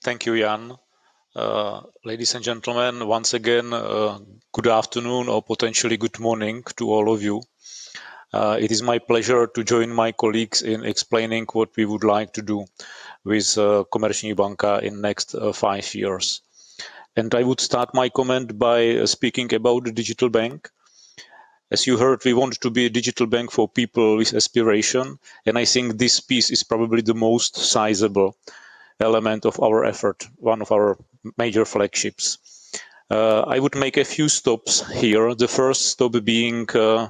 Thank you, Jan. Ladies and gentlemen, once again, good afternoon or potentially good morning to all of you. It is my pleasure to join my colleagues in explaining what we would like to do with Komerční banka in next 5 years. And I would start my comment by speaking about the digital bank. As you heard, we want to be a digital bank for people with aspiration, and I think this piece is probably the most sizable element of our effort, one of our major flagships. I would make a few stops here. The first stop being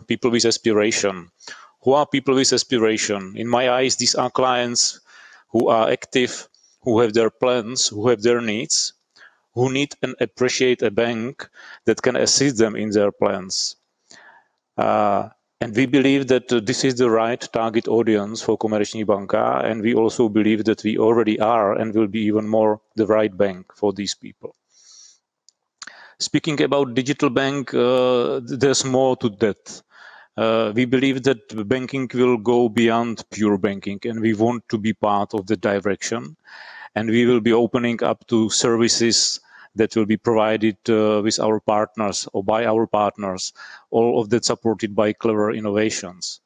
people with aspiration. Who are people with aspiration? In my eyes, these are clients who are active, who have their plans, who have their needs, who need and appreciate a bank that can assist them in their plans. And we believe that this is the right target audience for Komerční banka, and we also believe that we already are and will be even more the right bank for these people. Speaking about digital bank, there's more to that. We believe that banking will go beyond pure banking, and we want to be part of the direction. And we will be opening up to services that will be provided with our partners or by our partners, all of that supported by clever innovations.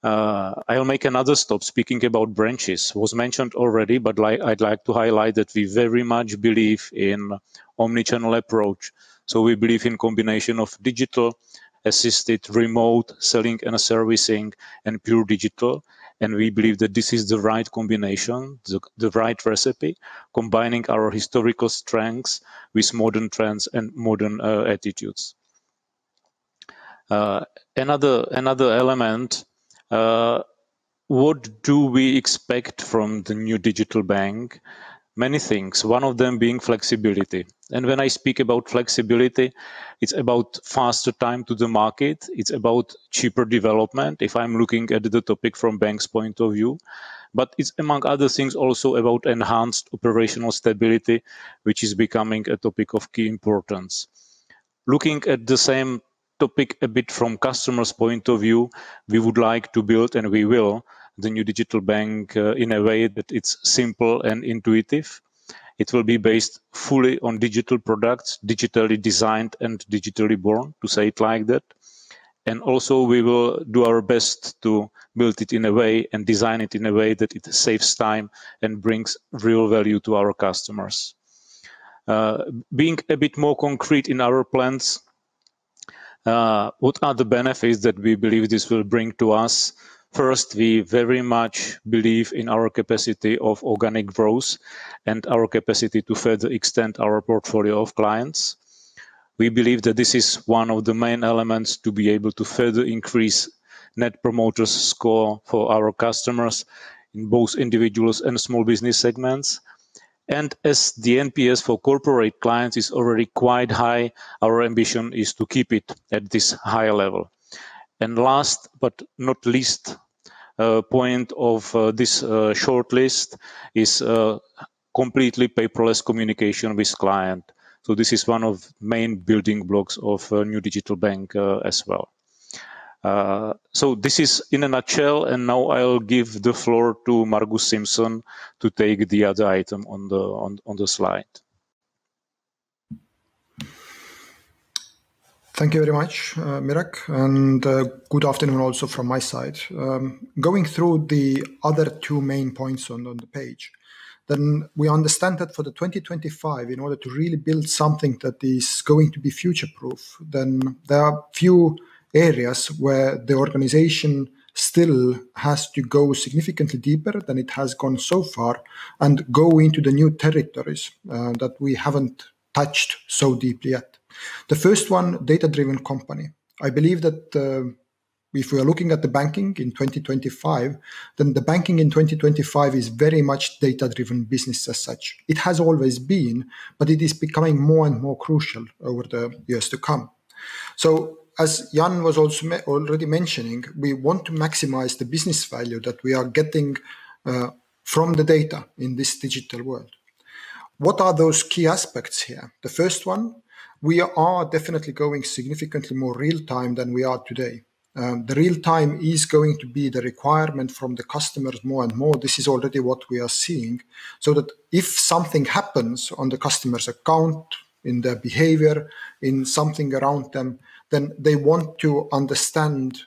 I'll make another stop speaking about branches. It was mentioned already, but I'd like to highlight that we very much believe in omnichannel approach. So we believe in combination of digital, assisted, remote selling and servicing, and pure digital. And we believe that this is the right combination, the right recipe, combining our historical strengths with modern trends and modern attitudes. Another element, what do we expect from the new digital bank? Many things, one of them being flexibility. And when I speak about flexibility, it's about faster time to the market. It's about cheaper development, if I'm looking at the topic from bank's point of view. But it's, among other things, also about enhanced operational stability, which is becoming a topic of key importance. Looking at the same topic a bit from customers' point of view, we would like to build, and we will, the new digital bank in a way that it's simple and intuitive. It will be based fully on digital products, digitally designed and digitally born, to say it like that. And also we will do our best to build it in a way and design it in a way that it saves time and brings real value to our customers. Being a bit more concrete in our plans, what are the benefits that we believe this will bring to us? First, we very much believe in our capacity of organic growth and our capacity to further extend our portfolio of clients. We believe that this is one of the main elements to be able to further increase Net Promoter Score for our customers in both individuals and small business segments. And as the NPS for corporate clients is already quite high, our ambition is to keep it at this higher level. And last but not least point of this short list is completely paperless communication with client. So this is one of main building blocks of a new digital bank as well. So this is in a nutshell, and now I'll give the floor to Margus Simpson to take the other item on the slide. Thank you very much, Mirek, and good afternoon also from my side. Going through the other two main points on the page, then we understand that for the 2025, in order to really build something that is going to be future-proof, then there are few areas where the organization still has to go significantly deeper than it has gone so far and go into the new territories that we haven't touched so deeply yet. The first one, data-driven company. I believe that if we are looking at the banking in 2025, then the banking in 2025 is very much data-driven business as such. It has always been, but it is becoming more and more crucial over the years to come. So as Jan was also already mentioning, we want to maximize the business value that we are getting from the data in this digital world. What are those key aspects here? The first one, we are definitely going significantly more real time than we are today. The real time is going to be the requirement from the customers more and more. This is already what we are seeing. So that if something happens on the customer's account, in their behavior, in something around them, then they want to understand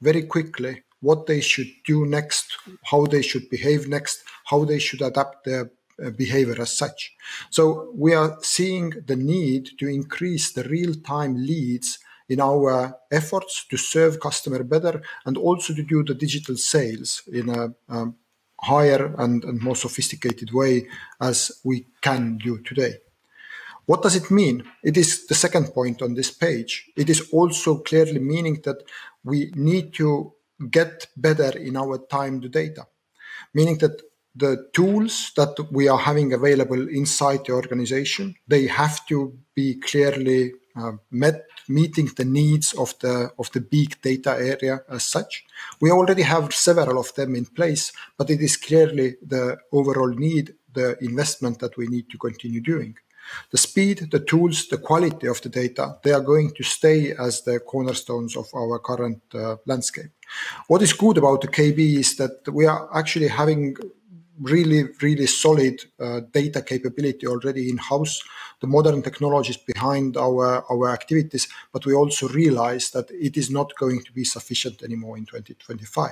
very quickly what they should do next, how they should behave next, how they should adapt their behavior as such. So we are seeing the need to increase the real-time leads in our efforts to serve customer better and also to do the digital sales in a higher and more sophisticated way as we can do today. What does it mean? It is the second point on this page. It is also clearly meaning that we need to get better in our time to data, meaning that the tools that we are having available inside the organization, they have to be clearly meeting the needs of the big data area as such. We already have several of them in place, but it is clearly the overall need, the investment that we need to continue doing. The speed, the tools, the quality of the data, they are going to stay as the cornerstones of our current landscape. What is good about the KB is that we are actually having really solid data capability already in-house, the modern technologies behind our activities, but we also realize that it is not going to be sufficient anymore in 2025.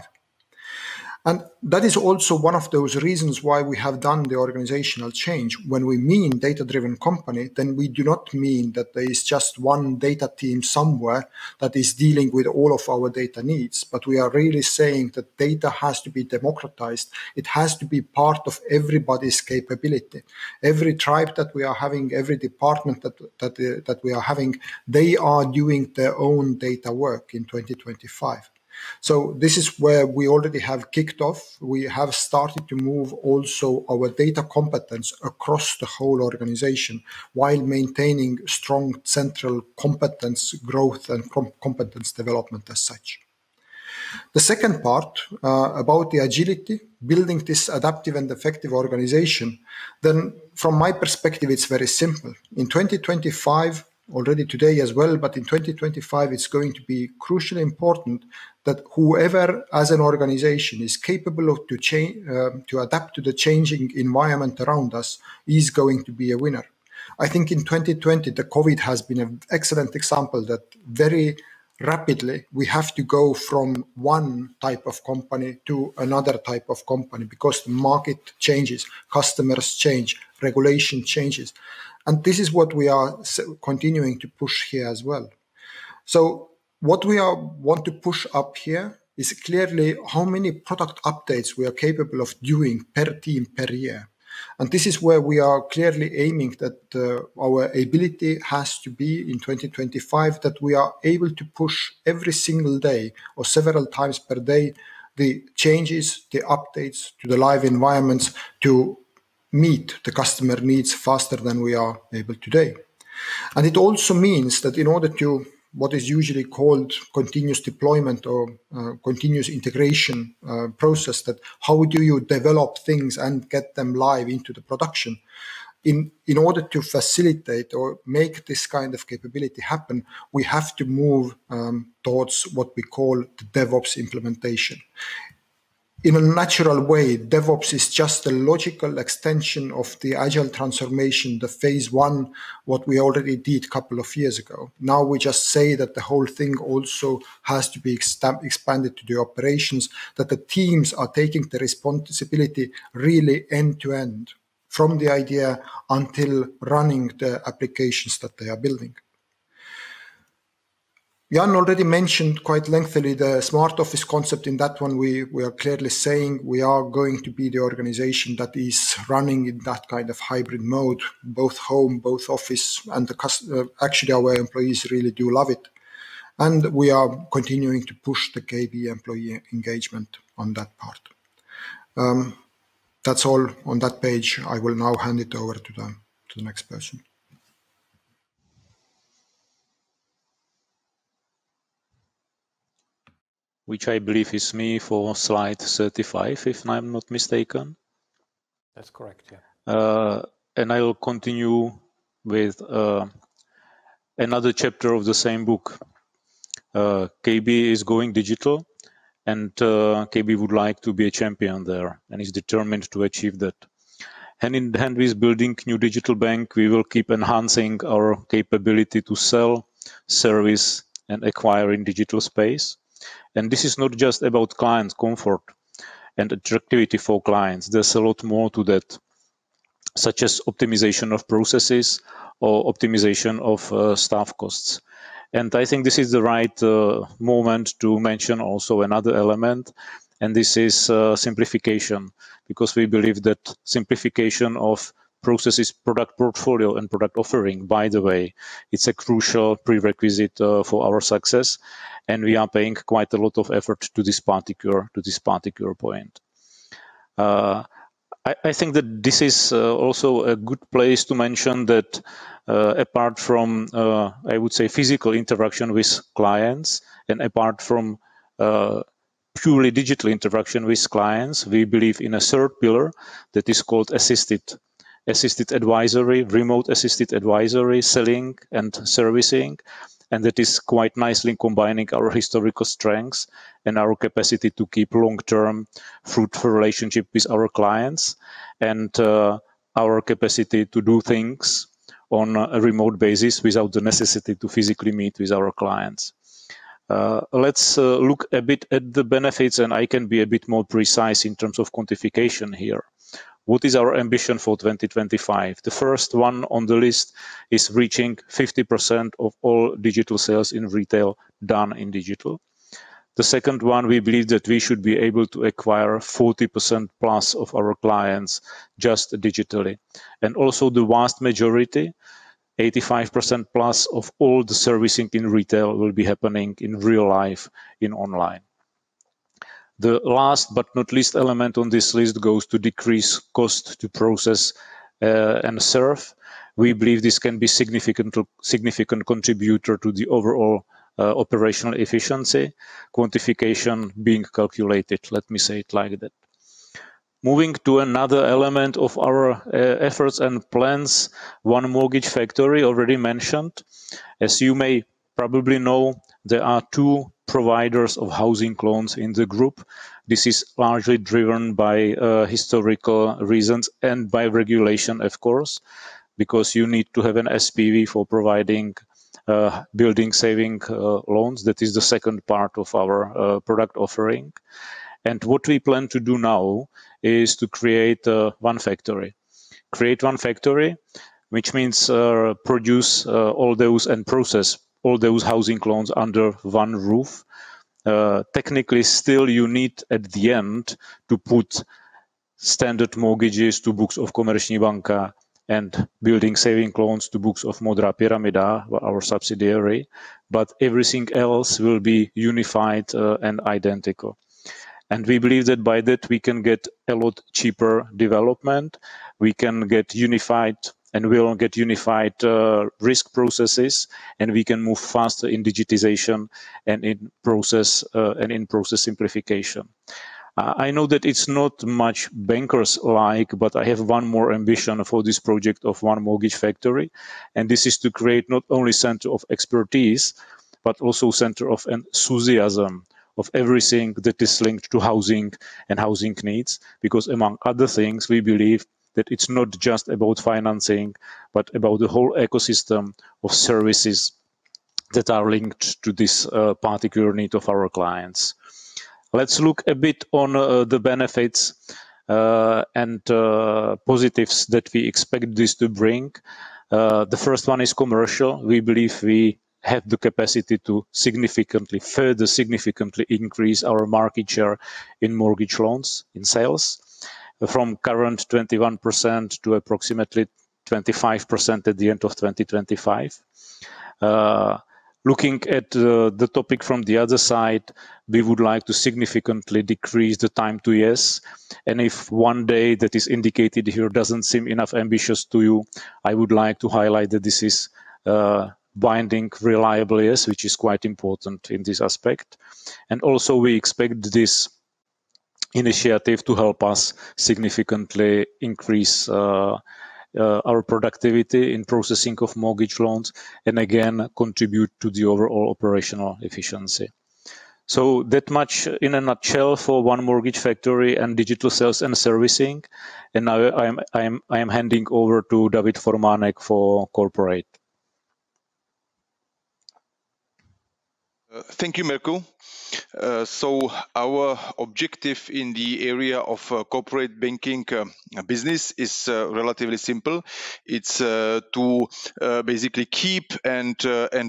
And that is also one of those reasons why we have done the organizational change. When we mean data-driven company, then we do not mean that there is just one data team somewhere that is dealing with all of our data needs, but we are really saying that data has to be democratized. It has to be part of everybody's capability. Every tribe that we are having, every department that we are having, they are doing their own data work in 2025. So this is where we already have kicked off. We have started to move also our data competence across the whole organization while maintaining strong central competence growth and competence development as such. The second part about the agility, building this adaptive and effective organization, then from my perspective, it's very simple. In 2025, already today as well, but in 2025, it's going to be crucially important that whoever as an organization is capable of to adapt to the changing environment around us is going to be a winner. I think in 2020, the COVID has been an excellent example that very rapidly we have to go from one type of company to another type of company because the market changes, customers change, regulation changes. And this is what we are continuing to push here as well. So what we want to push up here is clearly how many product updates we are capable of doing per team per year. And this is where we are clearly aiming that our ability has to be in 2025 that we are able to push every single day or several times per day the changes, the updates to the live environments to meet the customer needs faster than we are able today. And it also means that in order to what is usually called continuous deployment or continuous integration process, that how do you develop things and get them live into the production? In order to facilitate or make this kind of capability happen, we have to move towards what we call the Devops implementation. In a natural way, DevOps is just a logical extension of the agile transformation, the phase one, what we already did a couple of years ago. Now we just say that the whole thing also has to be expanded to the operations, that the teams are taking the responsibility really end to end, from the idea until running the applications that they are building. Jan already mentioned quite lengthily the smart office concept. In that one, we are clearly saying we are going to be the organization that is running in that kind of hybrid mode, both home, both office, and actually our employees really do love it. And we are continuing to push the KB employee engagement on that part. That's all on that page. I will now hand it over to the next person. Which I believe is me for slide 35, if I'm not mistaken. That's correct, yeah. And I'll continue with another chapter of the same book. KB is going digital, and KB would like to be a champion there and is determined to achieve that. Hand in hand with building new digital bank, we will keep enhancing our capability to sell, service, and acquire in digital space. And this is not just about client comfort and attractivity for clients. There's a lot more to that, such as optimization of processes or optimization of staff costs. And I think this is the right moment to mention also another element, and this is simplification, because we believe that simplification of processes, product portfolio, and product offering, by the way, it's a crucial prerequisite for our success, and we are paying quite a lot of effort to this particular point. I think that this is also a good place to mention that apart from, I would say, physical interaction with clients, and apart from purely digital interaction with clients, we believe in a third pillar that is called assisted advisory, remote assisted advisory, selling and servicing. And that is quite nicely combining our historical strengths and our capacity to keep long-term fruitful relationship with our clients, and our capacity to do things on a remote basis without the necessity to physically meet with our clients. Let's look a bit at the benefits, and I can be a bit more precise in terms of quantification here. What is our ambition for 2025? The first one on the list is reaching 50% of all digital sales in retail done in digital. The second one, we believe that we should be able to acquire 40% plus of our clients just digitally. And also the vast majority, 85% plus of all the servicing in retail will be happening in real life, in online. The last but not least element on this list goes to decrease cost to process and serve. We believe this can be significant contributor to the overall operational efficiency, quantification being calculated, let me say it like that. Moving to another element of our efforts and plans, One Mortgage Factory, already mentioned. As you may probably know, there are two providers of housing loans in the group. This is largely driven by historical reasons and by regulation, of course, because you need to have an SPV for providing building saving loans. That is the second part of our product offering. And what we plan to do now is to create one factory. Create one factory, which means produce all those and process all those housing loans under one roof. Technically, still you need at the end to put standard mortgages to books of Komerční banka and building saving loans to books of Modrá pyramida, our subsidiary, but everything else will be unified and identical. And we believe that by that we can get a lot cheaper development, we can get unified and we'll get unified risk processes, and we can move faster in digitization and in process simplification. I know that it's not much bankers-like, but I have one more ambition for this project of One Mortgage Factory, and this is to create not only center of expertise, but also center of enthusiasm of everything that is linked to housing and housing needs, because among other things, we believe that it's not just about financing, but about the whole ecosystem of services that are linked to this particular need of our clients. Let's look a bit on the benefits and positives that we expect this to bring. The first one is commercial. We believe we have the capacity to further significantly increase our market share in mortgage loans, in sales, from current 21% to approximately 25% at the end of 2025. Looking at the topic from the other side, we would like to significantly decrease the time to yes. And if one day that is indicated here doesn't seem enough ambitious to you, I would like to highlight that this is binding reliable yes, which is quite important in this aspect. And also we expect this initiative to help us significantly increase our productivity in processing of mortgage loans, and again contribute to the overall operational efficiency. So that much in a nutshell for One Mortgage Factory and digital sales and servicing. And now I am handing over to David Formánek for corporate. Thank you, Mirko. So our objective in the area of corporate banking business is relatively simple. It's to basically keep and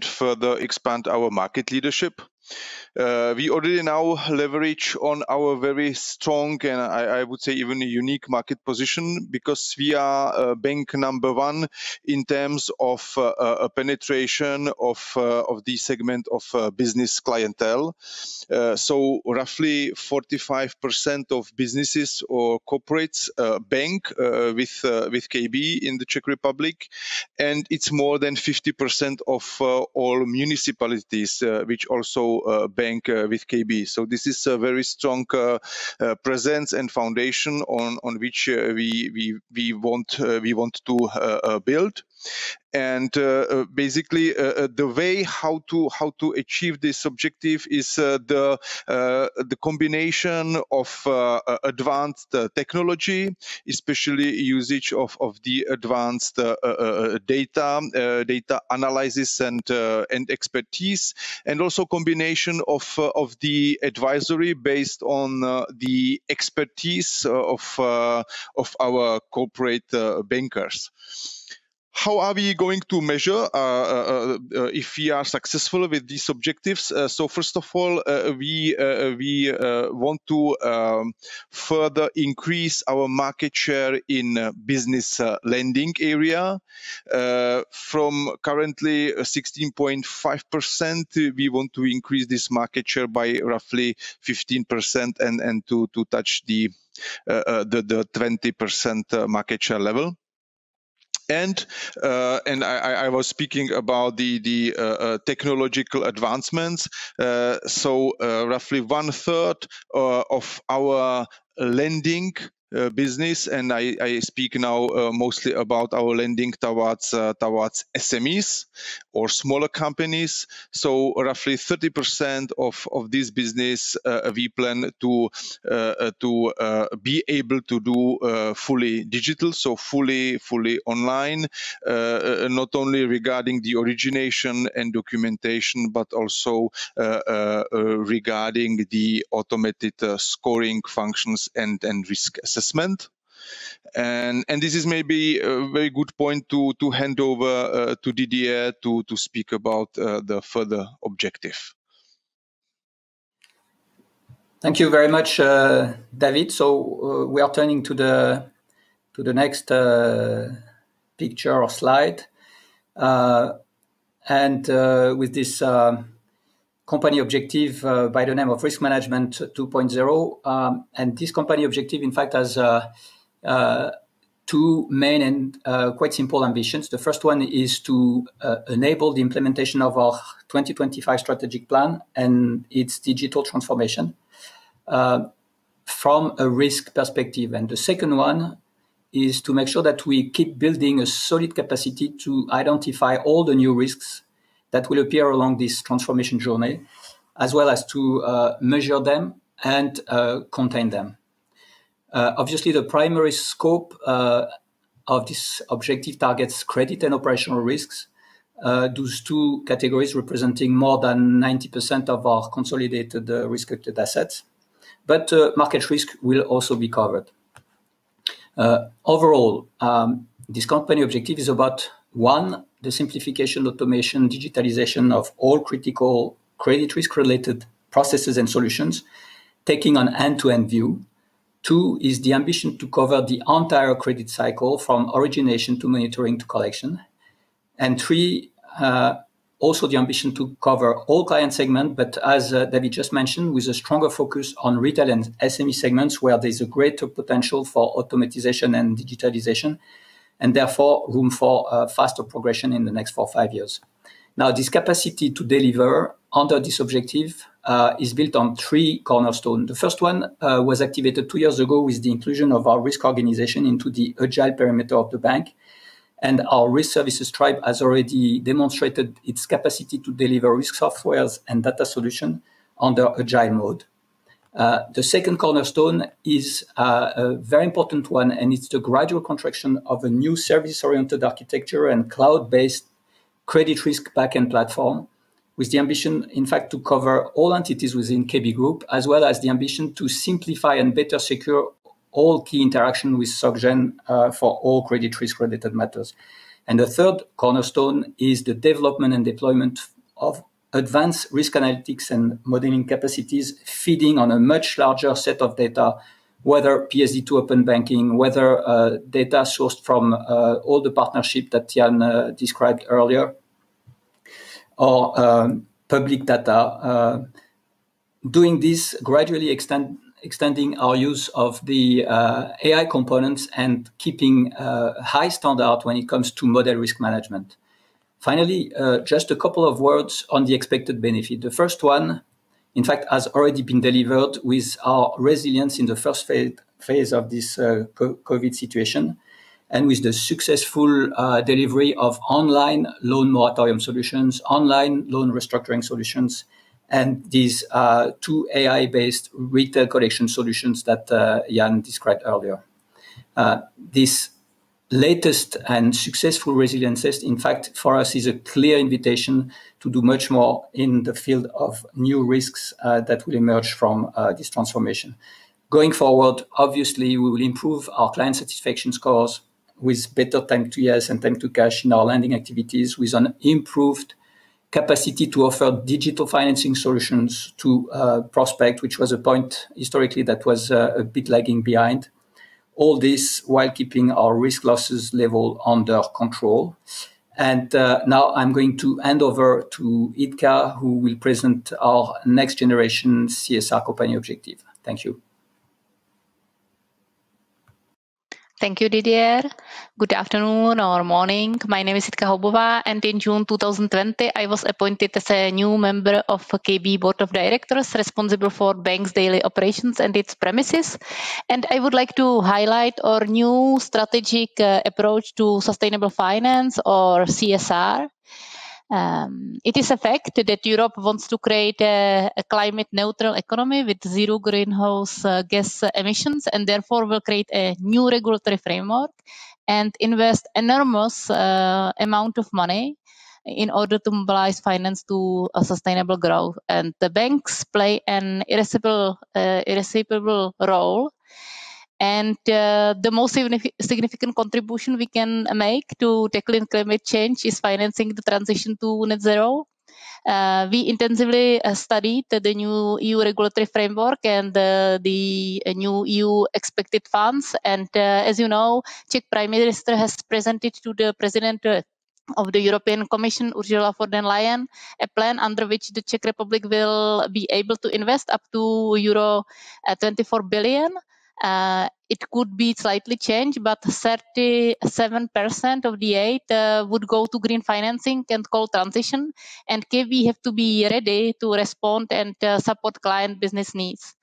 further expand our market leadership. We already now leverage on our very strong and I would say even a unique market position, because we are bank number one in terms of a penetration of the segment of business clientele. So roughly 45% of businesses or corporates bank with KB in the Czech Republic, and it's more than 50% of all municipalities which also bank with KB. So this is a very strong presence and foundation on which we want to build. And basically, the way how to achieve this objective is the combination of advanced technology, especially usage of the advanced data analysis and expertise, and also combination of the advisory based on the expertise of our corporate bankers. How are we going to measure if we are successful with these objectives? So first of all, we want to further increase our market share in business lending area. From currently 16.5%, we want to increase this market share by roughly 15% and to touch the 20% market share level. And I was speaking about the technological advancements. So roughly 1/3 of our lending business, and I speak now mostly about our lending towards SMEs or smaller companies. So roughly 30% of this business we plan to be able to do fully digital, so fully online, not only regarding the origination and documentation, but also regarding the automated scoring functions and risk assessment. And this is maybe a very good point to hand over to Didier to speak about the further objective. Thank you very much, David. So we are turning to the next picture or slide, and with this company objective by the name of Risk Management 2.0. And this company objective, in fact, has two main and quite simple ambitions. The first one is to enable the implementation of our 2025 strategic plan and its digital transformation from a risk perspective. And the second one is to make sure that we keep building a solid capacity to identify all the new risks that will appear along this transformation journey, as well as to measure them and contain them. Obviously, the primary scope of this objective targets credit and operational risks, those two categories representing more than 90% of our consolidated risk-weighted assets. But market risk will also be covered. Overall, this company objective is about, one, the simplification, automation, digitalization of all critical credit risk-related processes and solutions, taking an end-to-end view. Two is the ambition to cover the entire credit cycle from origination to monitoring to collection. And three, also the ambition to cover all client segments, but as David just mentioned, with a stronger focus on retail and SME segments where there's a greater potential for automatization and digitalization, and therefore room for faster progression in the next 4 or 5 years. Now, this capacity to deliver under this objective is built on 3 cornerstones. The first one was activated 2 years ago with the inclusion of our risk organization into the agile perimeter of the bank. And our risk services tribe has already demonstrated its capacity to deliver risk softwares and data solutions under agile mode. The second cornerstone is a very important one, and it's the gradual contraction of a new service-oriented architecture and cloud-based credit risk backend platform, with the ambition, in fact, to cover all entities within KB Group, as well as the ambition to simplify and better secure all key interaction with SocGen for all credit risk-related matters. And the third cornerstone is the development and deployment of advanced risk analytics and modeling capacities feeding on a much larger set of data, whether PSD2 open banking, whether data sourced from all the partnership that Jan described earlier, or public data. Doing this, gradually extending our use of the AI components and keeping a high standard when it comes to model risk management. Finally, just a couple of words on the expected benefit. The first one, in fact, has already been delivered with our resilience in the first phase of this COVID situation, and with the successful delivery of online loan moratorium solutions, online loan restructuring solutions, and these 2 AI-based retail collection solutions that Jan described earlier. This latest and successful resilience test, in fact, for us is a clear invitation to do much more in the field of new risks that will emerge from this transformation. Going forward, obviously, we will improve our client satisfaction scores with better time to yes and time to cash in our lending activities, with an improved capacity to offer digital financing solutions to prospect, which was a point historically that was a bit lagging behind. All this while keeping our risk losses level under control. And now I'm going to hand over to Itka, who will present our next generation CSR company objective. Thank you. Thank you, Didier. Good afternoon or morning. My name is Jitka Houbová, and in June 2020, I was appointed as a new member of KB Board of Directors responsible for bank's daily operations and its premises. And I would like to highlight our new strategic approach to sustainable finance, or CSR. It is a fact that Europe wants to create a climate neutral economy with zero greenhouse gas emissions, and therefore will create a new regulatory framework and invest enormous amount of money in order to mobilize finance to a sustainable growth. And the banks play an irreplaceable role. And the most significant contribution we can make to tackling climate change is financing the transition to net zero. We intensively studied the new EU regulatory framework and the new EU expected funds. And as you know, Czech Prime Minister has presented to the President of the European Commission, Ursula von der Leyen, a plan under which the Czech Republic will be able to invest up to euro 24 billion. It could be slightly changed, but 37% of the aid would go to green financing and coal transition. And KB have to be ready to respond and support client business needs.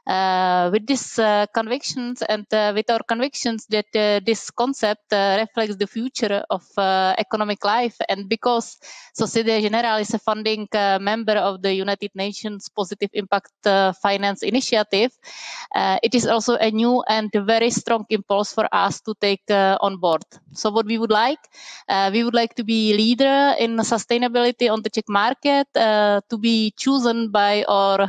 With these convictions and with our convictions that this concept reflects the future of economic life, and because Société Générale is a funding member of the United Nations Positive Impact Finance Initiative, it is also a new and very strong impulse for us to take on board. So what we would like to be leader in sustainability on the Czech market, to be chosen by our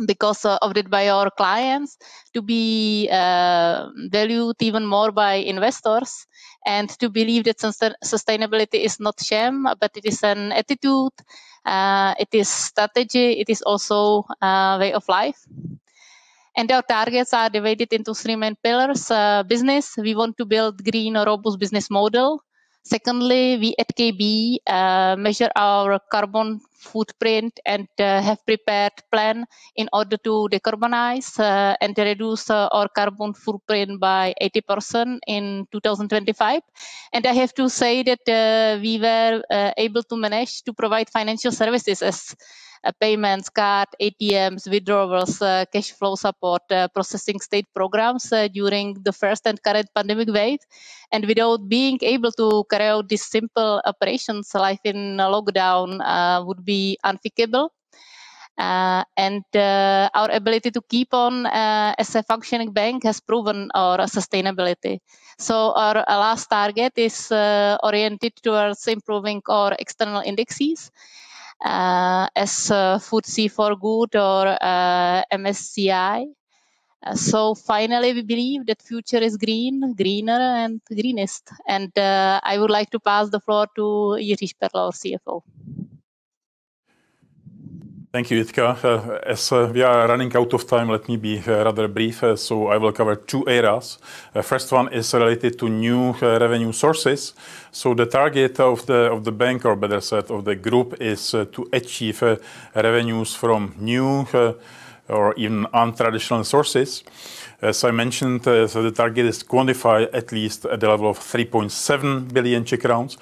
because of it by our clients, to be valued even more by investors, and to believe that sustainability is not shame, but it is an attitude, it is strategy, it is also a way of life. And our targets are divided into 3 main pillars. Business, we want to build green or robust business model. Secondly, we at KB measure our carbon footprint and have prepared plan in order to decarbonize and reduce our carbon footprint by 80% in 2025. And I have to say that we were able to manage to provide financial services as payments, card, ATMs, withdrawals, cash flow support, processing state programs during the first and current pandemic wave. And without being able to carry out these simple operations, life in lockdown would be unthinkable. And our ability to keep on as a functioning bank has proven our sustainability. So our last target is oriented towards improving our external indexes as FTSE4Good or MSCI. So finally, we believe that future is green, greener, and greenest. And I would like to pass the floor to Jiří Šperl, our CFO. Thank you, Jitka. As we are running out of time, let me be rather brief. So I will cover two areas. First one is related to new revenue sources. So the target of the bank, or better said, of the group, is to achieve revenues from new or even untraditional sources. As I mentioned, so the target is quantified at least at the level of 3.7 billion Czech crowns.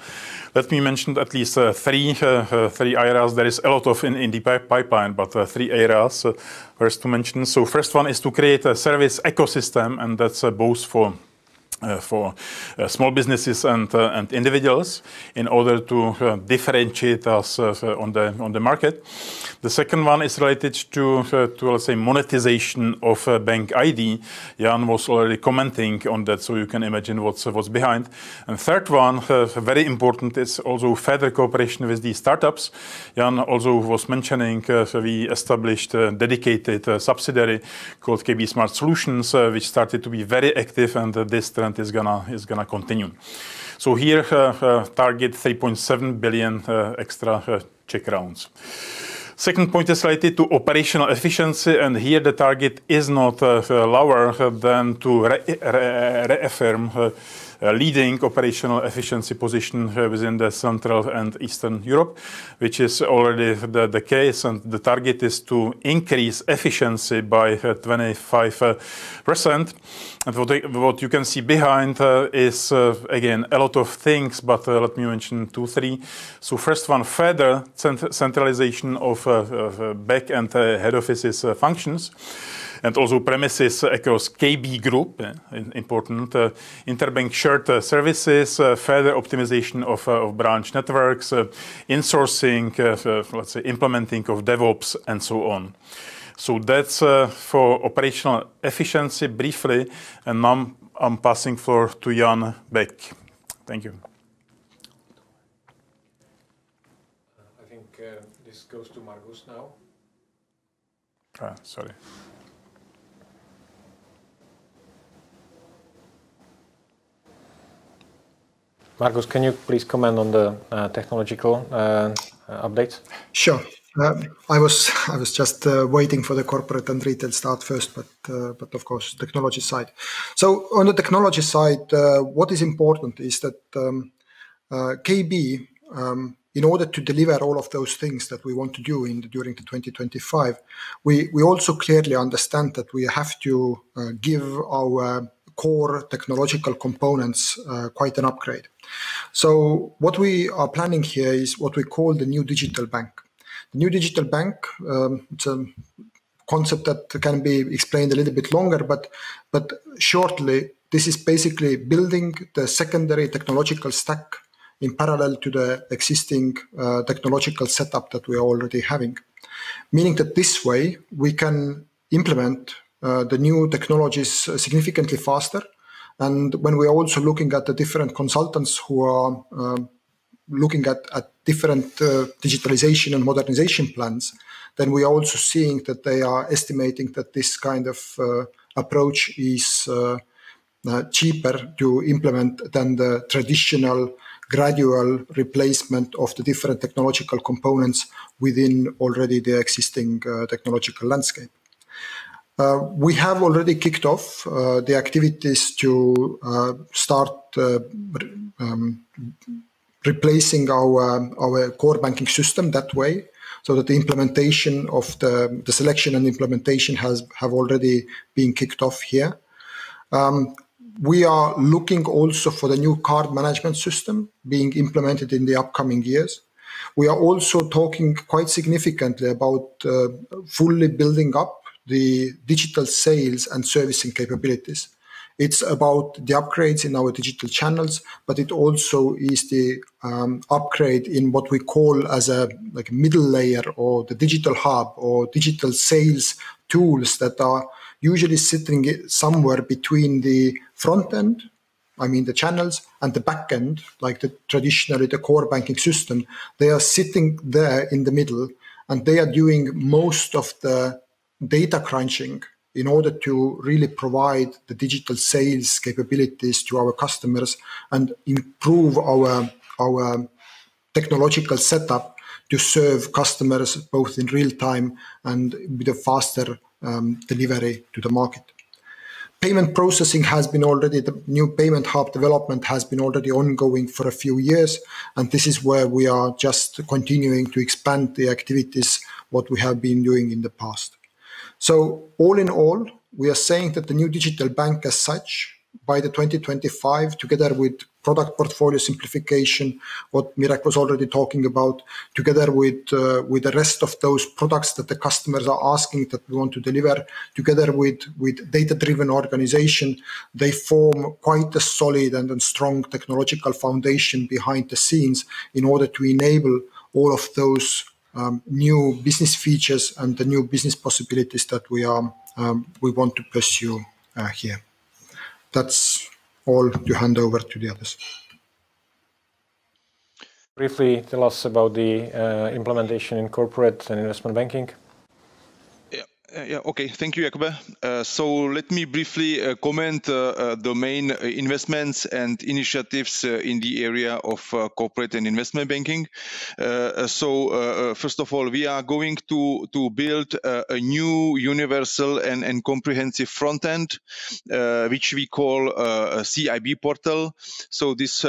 Let me mention at least three areas. There is a lot of in the pipeline, but three areas first to mention. So first one is to create a service ecosystem, and that's both for small businesses and individuals, in order to differentiate us on the market. The second one is related to let's say monetization of Bank ID. Jan was already commenting on that, so you can imagine what's behind. And third one, very important, is also further cooperation with these startups. Jan also was mentioning we established a dedicated subsidiary called KB Smart Solutions, which started to be very active, and this trend is gonna continue. So here target 3.7 billion extra Czech crowns. Second point is related to operational efficiency, and here the target is not lower than to reaffirm leading operational efficiency position within the Central and Eastern Europe, which is already the case, and the target is to increase efficiency by 25%. And what you can see behind is, again, a lot of things, but let me mention two, three. So first one, further centralization of back and head offices functions, and also premises across KB Group, important interbank shared services, further optimization of branch networks, insourcing, let's say implementing of Devops, and so on. So that's for operational efficiency briefly, and now I'm passing floor to Jan back. Thank you. I think this goes to Margus now. Sorry. Margus, can you please comment on the technological updates? Sure. I was just waiting for the corporate and retail start first, but of course technology side. So on the technology side, what is important is that KB, in order to deliver all of those things that we want to do during the 2025, we also clearly understand that we have to give our core technological components quite an upgrade. So what we are planning here is what we call the new digital bank. The new digital bank, it's a concept that can be explained a little bit longer, but shortly, this is basically building the secondary technological stack in parallel to the existing technological setup that we are already having. Meaning that this way, we can implement the new technologies significantly faster. And when we're also looking at the different consultants who are looking at different digitalization and modernization plans, then we are also seeing that they are estimating that this kind of approach is cheaper to implement than the traditional gradual replacement of the different technological components within already the existing technological landscape. We have already kicked off the activities to start replacing our core banking system that way. so that the implementation of the selection and implementation have already been kicked off here. We are looking also for the new card management system being implemented in the upcoming years. We are also talking quite significantly about fully building up the digital sales and servicing capabilities. It's about the upgrades in our digital channels, but it also is the upgrade in what we call as a middle layer, or the digital hub, or digital sales tools that are usually sitting somewhere between the front end, I mean the channels, and the back end, like traditionally the core banking system. They are sitting there in the middle, and they are doing most of the data crunching in order to really provide the digital sales capabilities to our customers and improve our technological setup to serve customers both in real time and with a faster delivery to the market. Payment processing has been already, the new payment hub development has been already ongoing for a few years, and this is where we are just continuing to expand the activities, what we have been doing in the past. So all in all, we are saying that the new digital bank as such, by the 2025, together with product portfolio simplification, what Mirek was already talking about, together with the rest of those products that the customers are asking that we want to deliver, together with data-driven organization, they form quite a solid and strong technological foundation behind the scenes in order to enable all of those new business features and the new business possibilities that we want to pursue here. That's all to hand over to the others. Briefly tell us about the implementation in corporate and investment banking. Okay, thank you, Jakub. So let me briefly comment the main investments and initiatives in the area of corporate and investment banking. So first of all, we are going to build a new universal and comprehensive front end, which we call a CIB portal. So this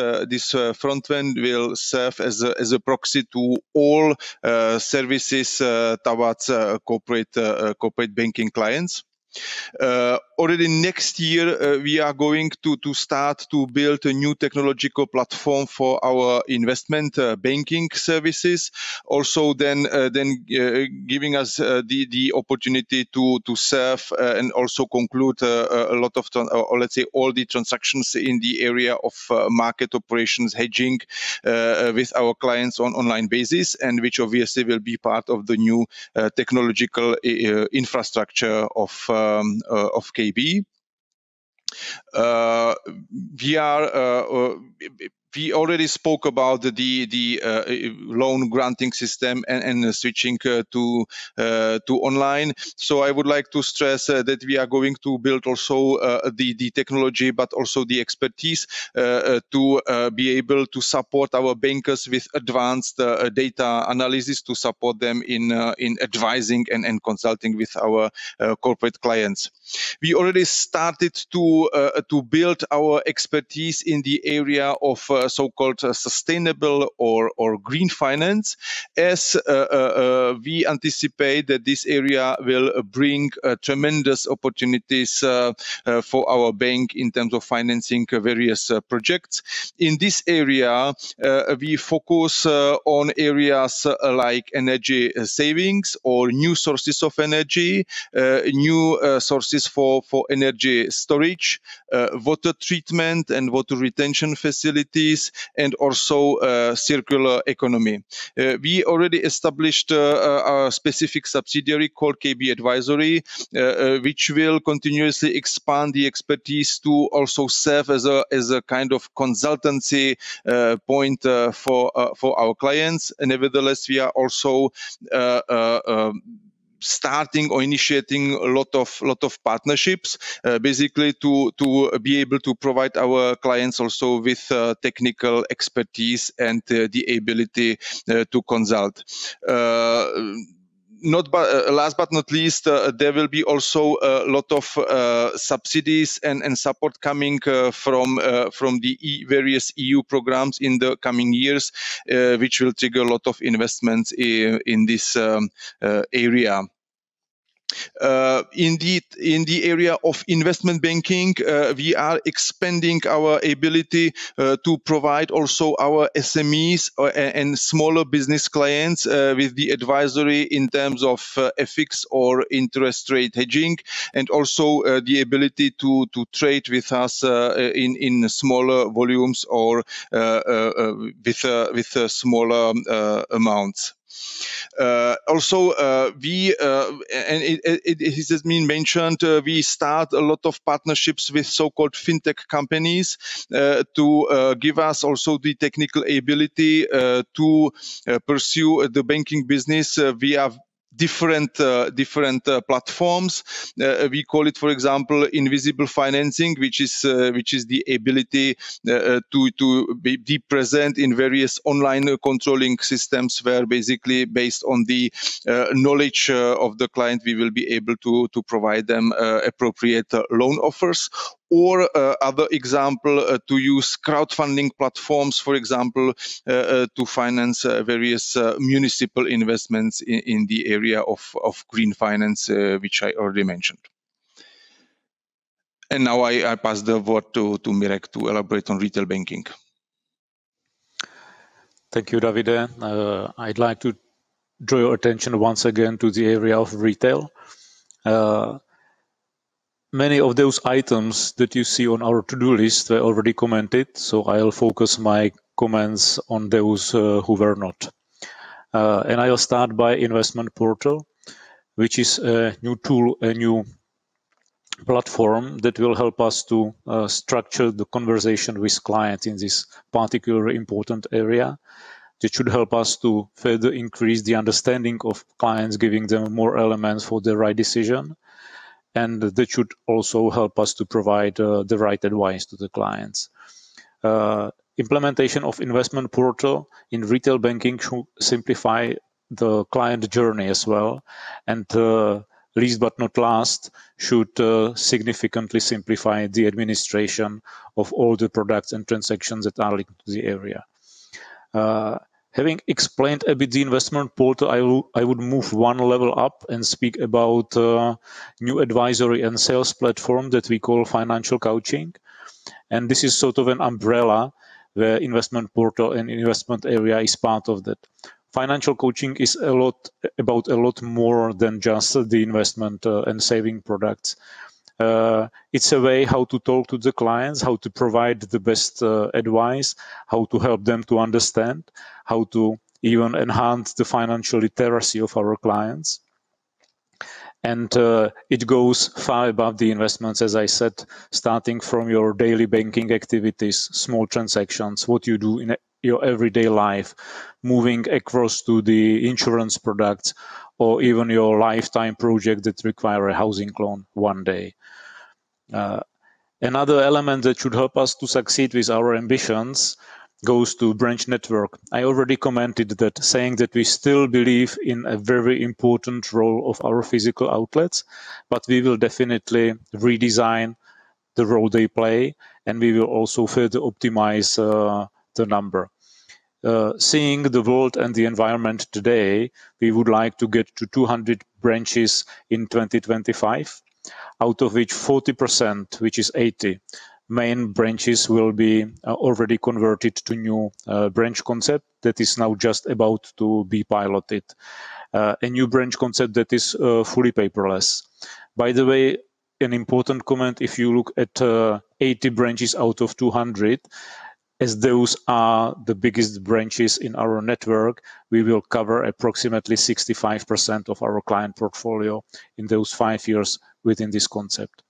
front end will serve as a proxy to all services towards corporate banking clients. Already next year, we are going to start to build a new technological platform for our investment banking services. Also, then giving us the opportunity to serve and also conclude a lot of, or let's say, all the transactions in the area of market operations hedging with our clients on online basis, and which obviously will be part of the new technological infrastructure of KB. We already spoke about the loan granting system and switching to online. So I would like to stress that we are going to build also the technology, but also the expertise to be able to support our bankers with advanced data analysis to support them in advising and consulting with our corporate clients. We already started to build our expertise in the area of so-called sustainable or green finance, as we anticipate that this area will bring tremendous opportunities for our bank in terms of financing various projects. In this area, we focus on areas like energy savings or new sources of energy, new sources for energy storage, water treatment and water retention facilities, and also circular economy. We already established a specific subsidiary called KB Advisory, which will continuously expand the expertise to also serve as a kind of consultancy point for our clients. And nevertheless, we are also starting or initiating a lot of partnerships, basically to be able to provide our clients also with technical expertise and the ability to consult. last but not least, there will be also a lot of subsidies and support coming from the various EU programs in the coming years, which will trigger a lot of investments in this area. In the area of investment banking, we are expanding our ability to provide also our SMEs and smaller business clients with the advisory in terms of FX or interest rate hedging, and also the ability to trade with us in smaller volumes or with smaller amounts. It has been mentioned, we start a lot of partnerships with so-called fintech companies to give us also the technical ability to pursue the banking business via different platforms. We call it, for example, invisible financing, which is the ability to be present in various online controlling systems, where basically based on the knowledge of the client, we will be able to provide them appropriate loan offers. Or other example, to use crowdfunding platforms, for example, to finance various municipal investments in the area of green finance, which I already mentioned. And now I pass the word to Mirek to elaborate on retail banking. Thank you, Davide. I'd like to draw your attention once again to the area of retail. Many of those items that you see on our to-do list were already commented, so I'll focus my comments on those who were not. And I'll start by Investment Portal, which is a new tool, a new platform that will help us to structure the conversation with clients in this particularly important area. That should help us to further increase the understanding of clients, giving them more elements for the right decision. And that should also help us to provide the right advice to the clients. Implementation of Investment Portal in retail banking should simplify the client journey as well. And least but not last, should significantly simplify the administration of all the products and transactions that are linked to the area. Having explained a bit the Investment Portal, I would move one level up and speak about new advisory and sales platform that we call Financial Coaching. And this is sort of an umbrella where Investment Portal and investment area is part of that. Financial coaching is about a lot more than just the investment and saving products. It's a way how to talk to the clients, how to provide the best advice, how to help them to understand, how to even enhance the financial literacy of our clients. And it goes far above the investments, as I said, starting from your daily banking activities, small transactions, what you do in your everyday life, moving across to the insurance products, or even your lifetime project that require a housing loan one day. Another element that should help us to succeed with our ambitions goes to branch network. I already commented that, saying that we still believe in a very important role of our physical outlets, but we will definitely redesign the role they play, and we will also further optimize the number. Seeing the world and the environment today, we would like to get to 200 branches in 2025, out of which 40%, which is 80, main branches will be already converted to new branch concept that is now just about to be piloted. A new branch concept that is fully paperless. By the way, an important comment, if you look at 80 branches out of 200, as those are the biggest branches in our network, we will cover approximately 65% of our client portfolio in those 5 years within this concept.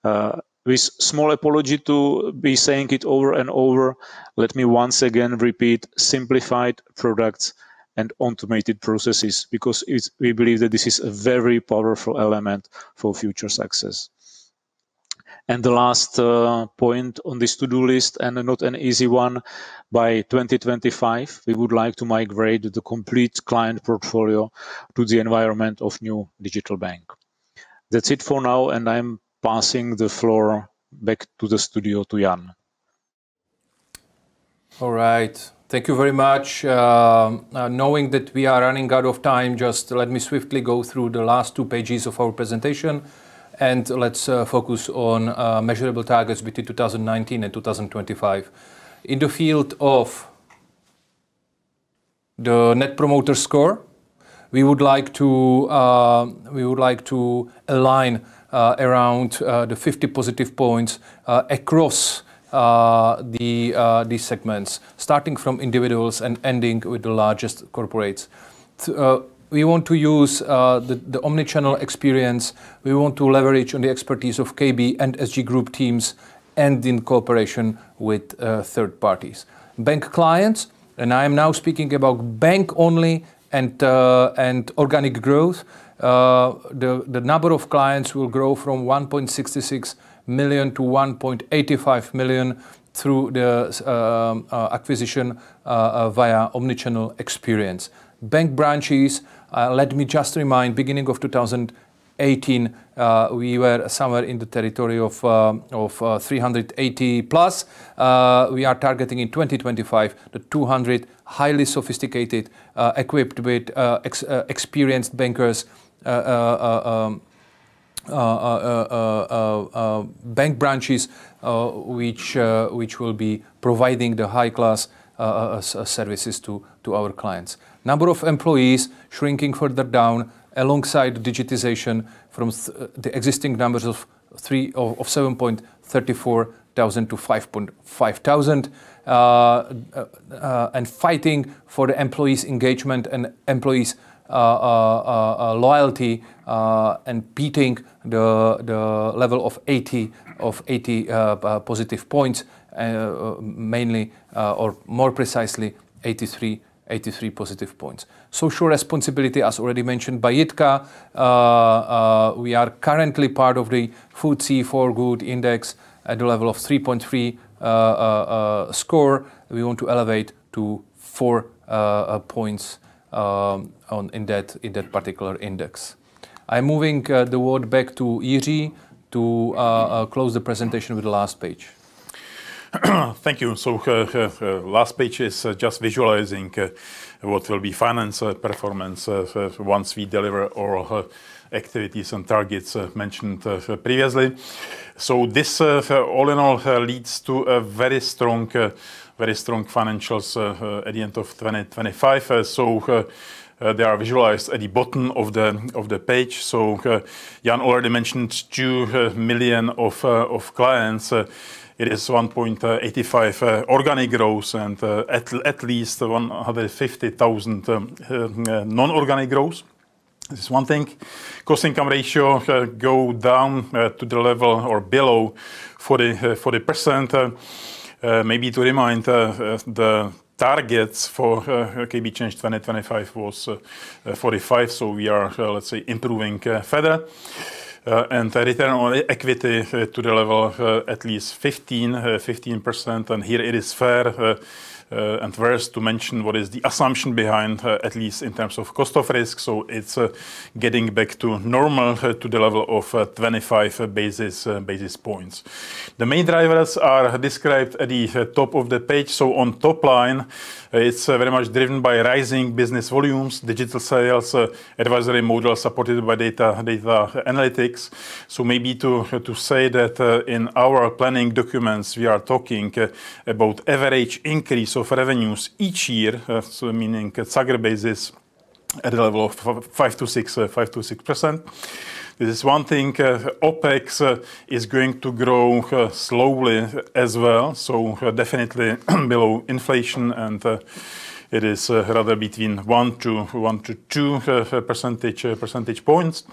With small apology to be saying it over and over, let me once again repeat simplified products and automated processes, because we believe that this is a very powerful element for future success. And the last point on this to-do list, and not an easy one, by 2025, we would like to migrate the complete client portfolio to the environment of new digital bank. That's it for now, and I'm passing the floor back to the studio to Jan. All right. Thank you very much. Knowing that we are running out of time, just let me swiftly go through the last 2 pages of our presentation, and let's focus on measurable targets between 2019 and 2025. In the field of the Net Promoter Score, we would like to align around the 50 positive points across these segments, starting from individuals and ending with the largest corporates. We want to use the omni-channel experience. We want to leverage on the expertise of KB and SG Group teams, and in cooperation with third parties. Bank clients, and I am now speaking about bank only and organic growth. The number of clients will grow from 1.66 million to 1.85 million through the acquisition via omnichannel experience. Bank branches, let me just remind, beginning of 2018, we were somewhere in the territory of 380 plus. We are targeting in 2025 the 200 highly sophisticated, equipped with experienced bankers, bank branches, which will be providing the high-class services to our clients. Number of employees shrinking further down alongside digitization from the existing numbers of 7.34 thousand to 5.5 thousand, and fighting for the employees' engagement and employees' loyalty, and beating the level of 80 positive points, mainly or more precisely 83 positive points. Social responsibility, as already mentioned by Jitka, we are currently part of the FTSE4Good index at the level of 3.3 score. We want to elevate to 4 points in that particular index. I'm moving the word back to Jiří to close the presentation with the last page. Thank you. So last page is just visualizing what will be finance performance once we deliver all activities and targets mentioned previously. So this all in all leads to a very strong financials at the end of 2025. They are visualized at the bottom of the page. So Jan already mentioned 2 million of clients. It is 1.85 organic growth and at least 150,000 non-organic growth. This is one thing. Cost-income ratio go down to the level or below 40%. Maybe to remind, the targets for KB Change 2025 was 45, so we are, let's say, improving further. And return on equity to the level at least 15%. And here it is fair and worth to mention what is the assumption behind, at least in terms of cost of risk. So it's getting back to normal to the level of 25 basis points. The main drivers are described at the top of the page. So on top line, it's very much driven by rising business volumes, digital sales, advisory model supported by data analytics. So maybe to say that in our planning documents, we are talking about average increase of revenues each year, so meaning at Sagr basis at a level of 5 to 6%. This is one thing. OPEX is going to grow slowly as well, so definitely below inflation, and it is rather between 1 to 2 percentage points.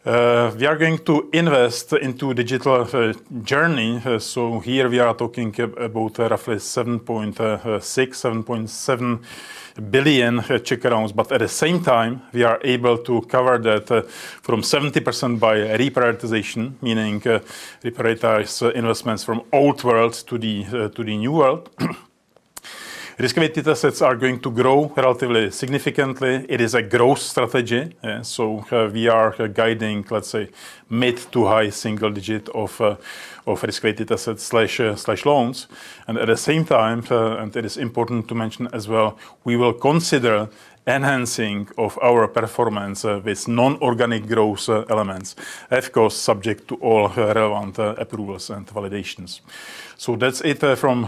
We are going to invest into digital journey. So here we are talking about roughly 7.7 billion Czech crowns. But at the same time, we are able to cover that from 70% by reprioritization, meaning reprioritize investments from old world to the new world. Risk-weighted assets are going to grow relatively significantly. It is a growth strategy, so we are guiding, let's say, mid to high single digit of risk-weighted assets slash loans. And at the same time, and it is important to mention as well, we will consider enhancing of our performance with non-organic growth elements, of course, subject to all relevant approvals and validations. So that's it from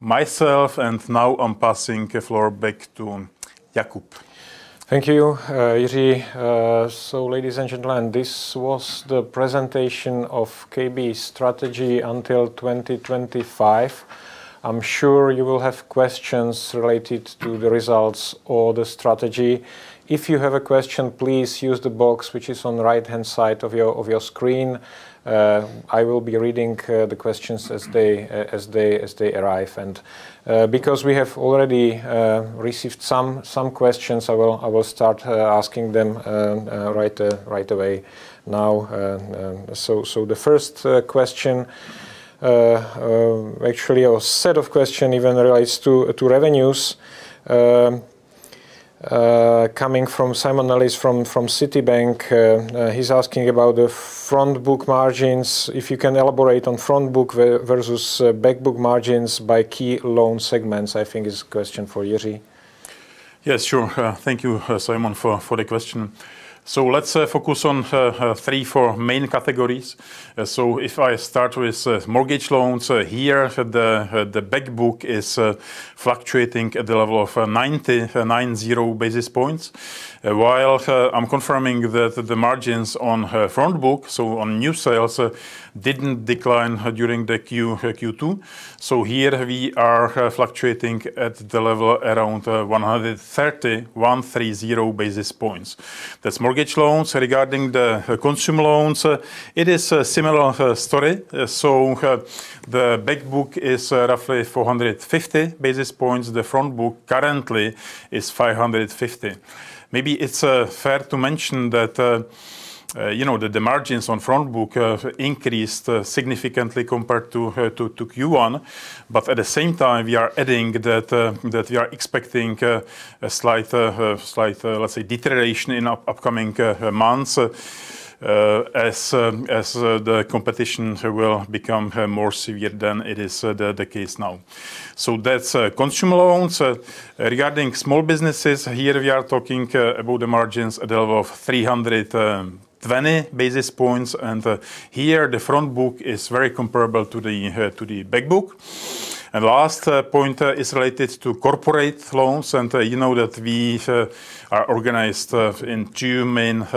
myself, and now I'm passing the floor back to Jakub. Thank you, Jiří. So, ladies and gentlemen, this was the presentation of KB's strategy until 2025. I'm sure you will have questions related to the results or the strategy. If you have a question, please use the box which is on the right-hand side of your screen. I will be reading the questions as they arrive, and because we have already received some questions, I will start asking them right away now. So the first question, actually a set of questions even relates to revenues. Coming from Simon Ellis from Citibank, he's asking about the front book margins. If you can elaborate on front book versus back book margins by key loan segments, I think is a question for Jiří. Yes, sure. Thank you, Simon, for the question. So let's focus on 3-4 main categories. So if I start with mortgage loans, here the back book is fluctuating at the level of 90 basis points, while I'm confirming that the margins on front book, so on new sales, didn't decline during the Q2. So here we are fluctuating at the level around 130 basis points. That's mortgage loans. Regarding the consumer loans, it is a similar story. So the back book is roughly 450 basis points. The front book currently is 550. Maybe it's fair to mention that the margins on front book increased significantly compared to Q1, but at the same time we are adding that we are expecting a slight let's say deterioration in upcoming months. As the competition will become more severe than it is the case now. So that's consumer loans. Regarding small businesses, here we are talking about the margins at the level of 320 basis points, and here the front book is very comparable to the back book. And last point is related to corporate loans, and you know that we are organized in two main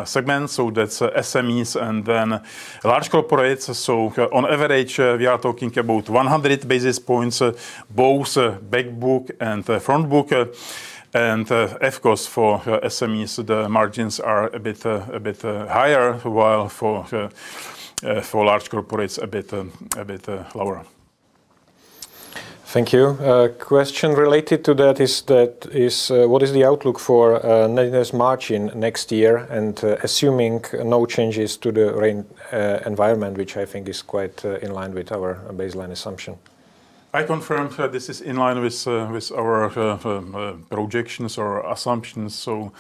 segments, so that's SMEs and then large corporates. So on average, we are talking about 100 basis points, both back book and front book. And of course, for SMEs, the margins are a bit higher, while for large corporates a bit lower. Thank you. Question related to that is what is the outlook for net interest margin next year, and assuming no changes to the rate environment, which I think is quite in line with our baseline assumption. I confirm this is in line with our projections or assumptions. So,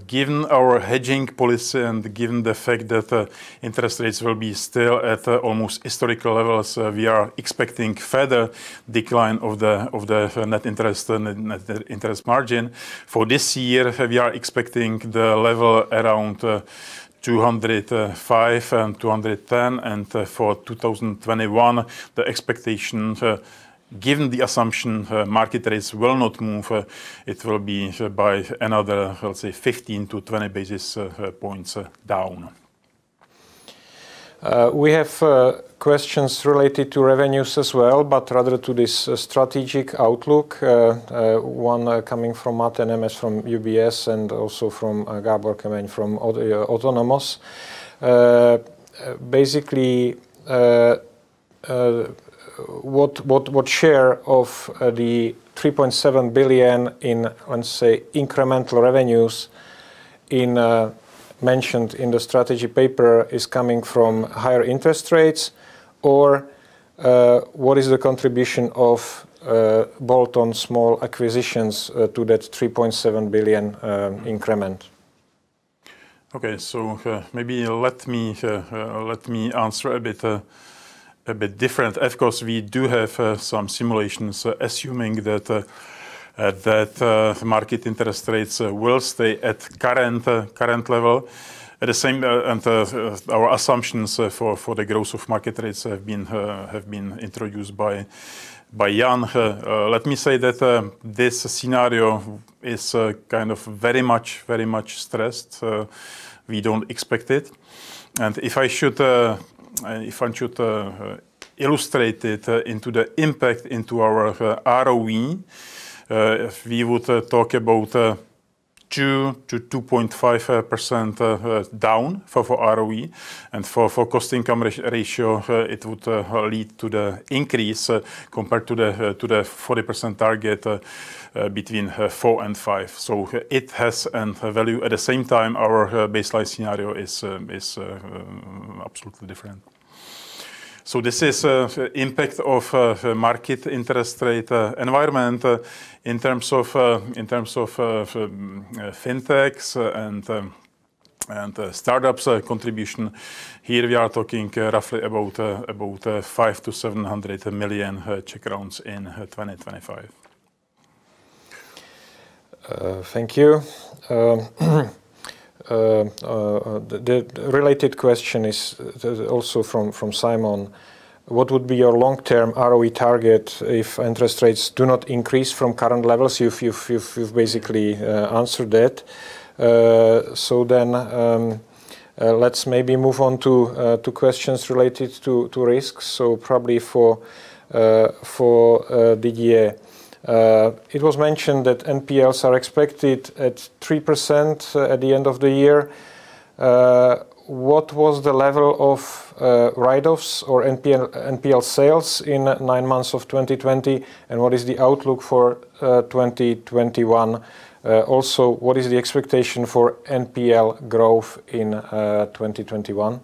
given our hedging policy and given the fact that interest rates will be still at almost historical levels, we are expecting further decline of the net interest margin. For this year, we are expecting the level around 205 and 210, and for 2021, the expectation, given the assumption market rates will not move, it will be by another, let's say, 15 to 20 basis points down. We have questions related to revenues as well, but rather to this strategic outlook. One coming from Martin Nemes from UBS and also from Gábor Kemény from Autonomous. Basically, what share of the 3.7 billion in, let's say, incremental revenues mentioned in the strategy paper is coming from higher interest rates, or what is the contribution of bolt-on small acquisitions to that 3.7 billion increment? Okay, so maybe let me answer a bit different. Of course, we do have some simulations assuming that market interest rates will stay at current level. At the same and our assumptions for the growth of market rates have been introduced by Jan. Let me say that this scenario is kind of very much stressed. We don't expect it, and if I should illustrate it into the impact into our ROE. We would talk about 2 to 2.5% down for ROE, and for cost income ratio, it would lead to the increase compared to the 40% target between 4 and 5. So it has a value. At the same time, our baseline scenario is absolutely different. So this is impact of market interest rate environment in terms of fintechs and startups contribution. Here we are talking roughly about 500 to 700 million Czech crowns in 2025. Thank you. The related question is also from Simon. What would be your long-term ROE target if interest rates do not increase from current levels? You've basically answered that. So then let's maybe move on to questions related to risks. So probably for Didier. It was mentioned that NPLs are expected at 3% at the end of the year. What was the level of write-offs or NPL sales in 9 months of 2020, and what is the outlook for 2021? Also, what is the expectation for NPL growth in 2021?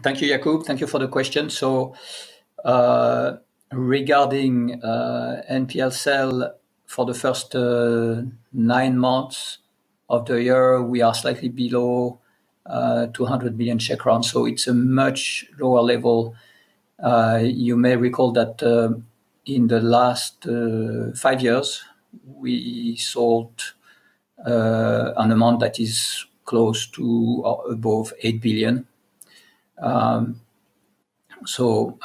Thank you, Jakub. Thank you for the question. So, regarding NPL sale for the first 9 months of the year, we are slightly below 200 million Czech crowns. So it's a much lower level. You may recall that in the last 5 years, we sold an amount that is close to or above 8 billion. So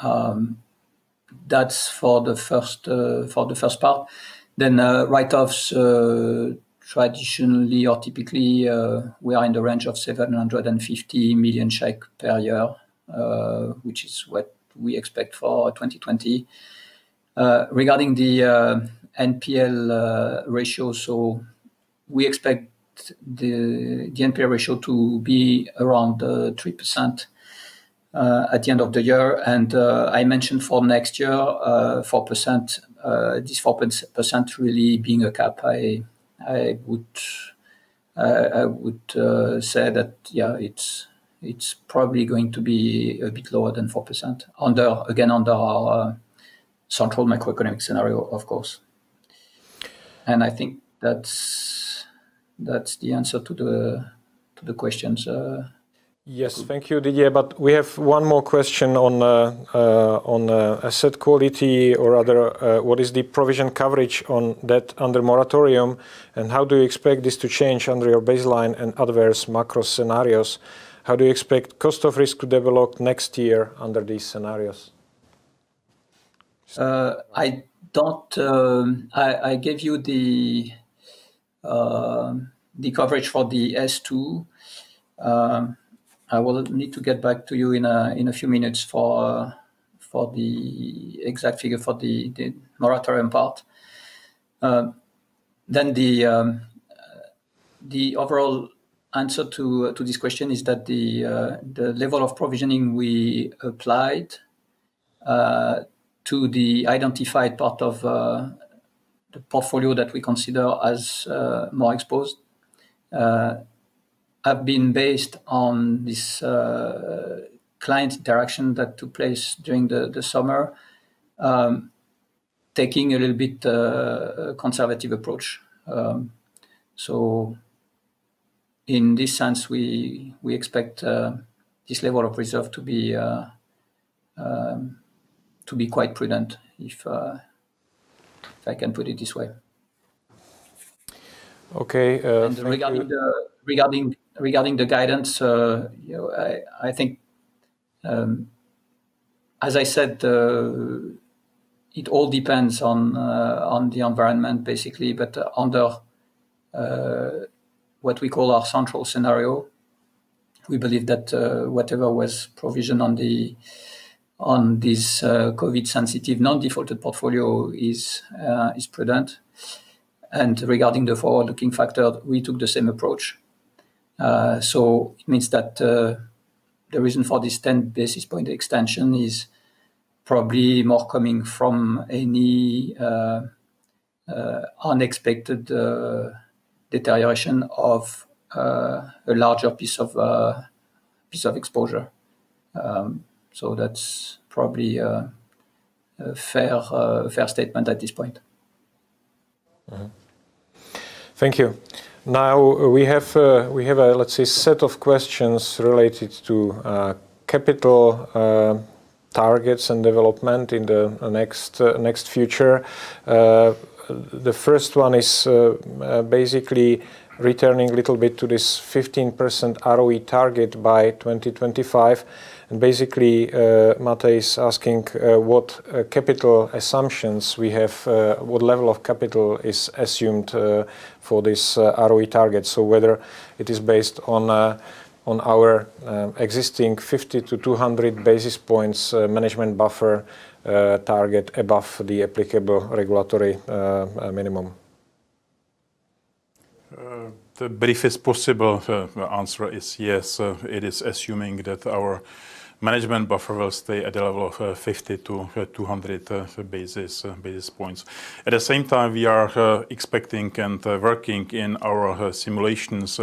that's for the first part. Then write-offs traditionally or typically we are in the range of 750 million Czech per year, which is what we expect for 2020. Regarding the NPL ratio, so we expect the NPL ratio to be around 3%. At the end of the year, and I mentioned for next year 4%. This 4% really being a cap. I would say that it's probably going to be a bit lower than 4% under our central macroeconomic scenario, of course. And I think that's the answer to the questions. Yes, thank you, Didier. But we have one more question on asset quality, or rather, what is the provision coverage on debt under moratorium, and how do you expect this to change under your baseline and adverse macro scenarios? How do you expect cost of risk to develop next year under these scenarios? I gave you the coverage for the S2. I will need to get back to you in a few minutes for the exact figure for the moratorium part. Then the overall answer to this question is that the level of provisioning we applied to the identified part of the portfolio that we consider as more exposed have been based on this client interaction that took place during the summer, taking a little bit conservative approach. So in this sense, we expect this level of reserve to be quite prudent, if I can put it this way. Okay. And regarding the guidance, I think, as I said, it all depends on the environment, basically. But under what we call our central scenario, we believe that whatever was provisioned on this COVID-sensitive non-defaulted portfolio is prudent. And regarding the forward-looking factor, we took the same approach. So it means that the reason for this 10 basis point extension is probably more coming from any unexpected deterioration of a larger piece of exposure. So that's probably a fair statement at this point. Mm-hmm. Thank you. Now we have a, let's say, set of questions related to capital targets and development in the next future. The first one is basically returning a little bit to this 15% ROE target by 2025. And basically, Mate is asking what capital assumptions we have, what level of capital is assumed for this ROE target. So whether it is based on our existing 50 to 200 basis points management buffer target above the applicable regulatory minimum. The briefest possible answer is yes. It is assuming that our management buffer will stay at the level of 50 to 200 basis points. At the same time, we are expecting and working in our simulations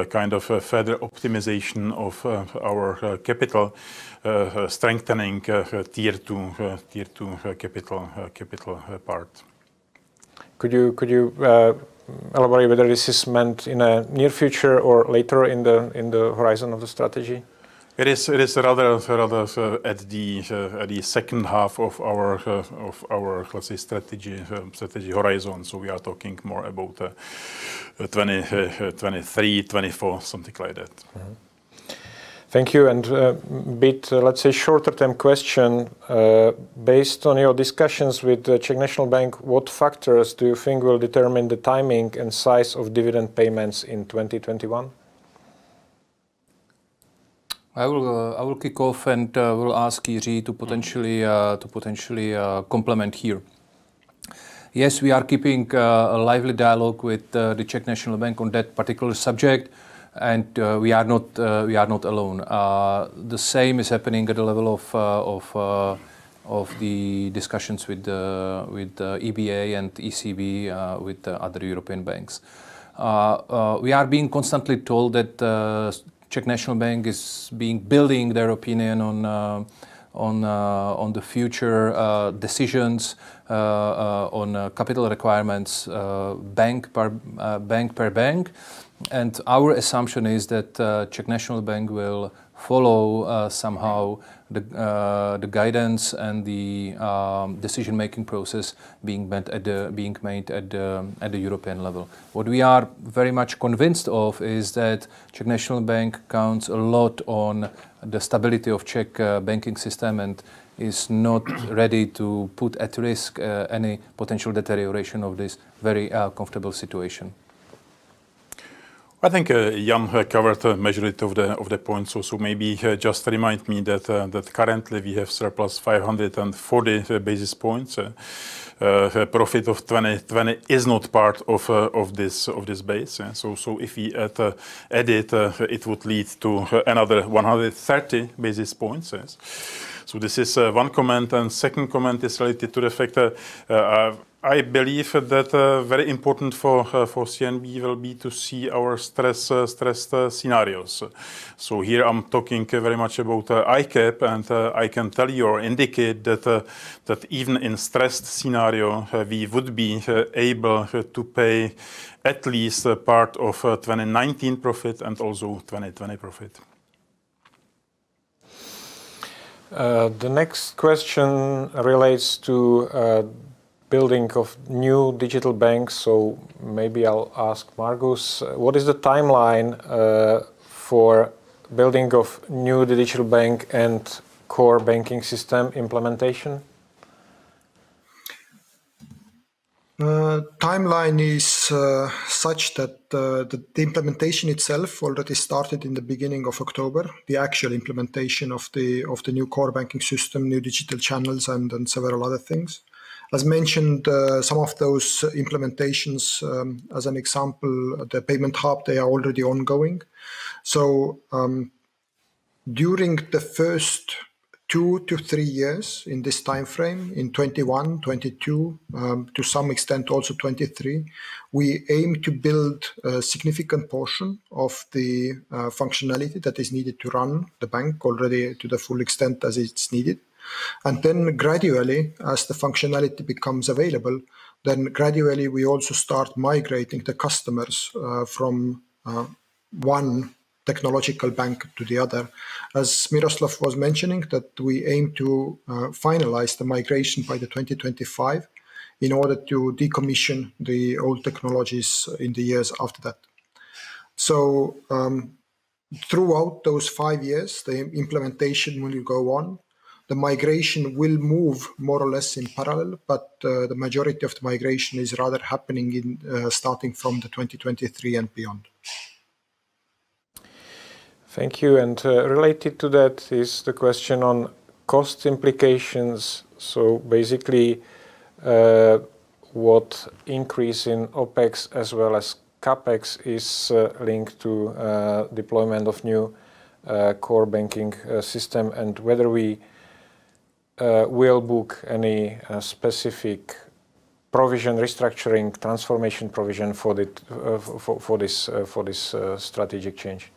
kind of further optimization of our capital, strengthening tier 2 capital part. Could you elaborate whether this is meant in a near future or later in the horizon of the strategy? It is rather at the second half of our let's say strategy horizon. So we are talking more about 23, 24, something like that. Mm-hmm. Thank you. And bit, let's say, shorter-term question. Based on your discussions with the Czech National Bank, what factors do you think will determine the timing and size of dividend payments in 2021? I will kick off and will ask Jiří to potentially complement here. Yes, we are keeping a lively dialogue with the Czech National Bank on that particular subject, and we are not alone. The same is happening at the level of the discussions with EBA and ECB with other European banks. We are being constantly told that Czech National Bank is building their opinion on the future decisions on capital requirements bank per bank, and our assumption is that Czech National Bank will follow somehow the guidance and the decision-making process being made at the European level. What we are very much convinced of is that Czech National Bank counts a lot on the stability of Czech banking system and is not ready to put at risk any potential deterioration of this very comfortable situation. I think Jan covered the majority of the points. So maybe just remind me that that currently we have surplus 540 basis points. Profit of 2020 is not part of this base. So if we add it, it would lead to another 130 basis points. Yes. So this is one comment, and second comment is related to the fact that I believe that very important for CNB will be to see our stressed scenarios. So here I'm talking very much about ICAP, and I can tell you or indicate that even in stressed scenario, we would be able to pay at least a part of 2019 profit and also 2020 profit. The next question relates to building of new digital banks. So maybe I'll ask Margus, what is the timeline for building of new digital bank and core banking system implementation? Timeline is such that the implementation itself already started in the beginning of October. The actual implementation of the new core banking system, new digital channels, and several other things. As mentioned, some of those implementations, as an example, the payment hub, they are already ongoing. So during the first 2 to 3 years in this time frame, in 21, 22, to some extent also 23, we aim to build a significant portion of the functionality that is needed to run the bank already to the full extent as it's needed. And then gradually, as the functionality becomes available, then gradually we also start migrating the customers from one technological bank to the other. As Miroslav was mentioning, that we aim to finalize the migration by the 2025 in order to decommission the old technologies in the years after that. So throughout those 5 years, the implementation will go on. The migration will move more or less in parallel, but the majority of the migration is rather happening in starting from the 2023 and beyond. Thank you. And related to that is the question on cost implications. So basically, what increase in OPEX as well as CAPEX is linked to deployment of new core banking system, and whether we will book any specific provision, restructuring, transformation provision for this strategic change.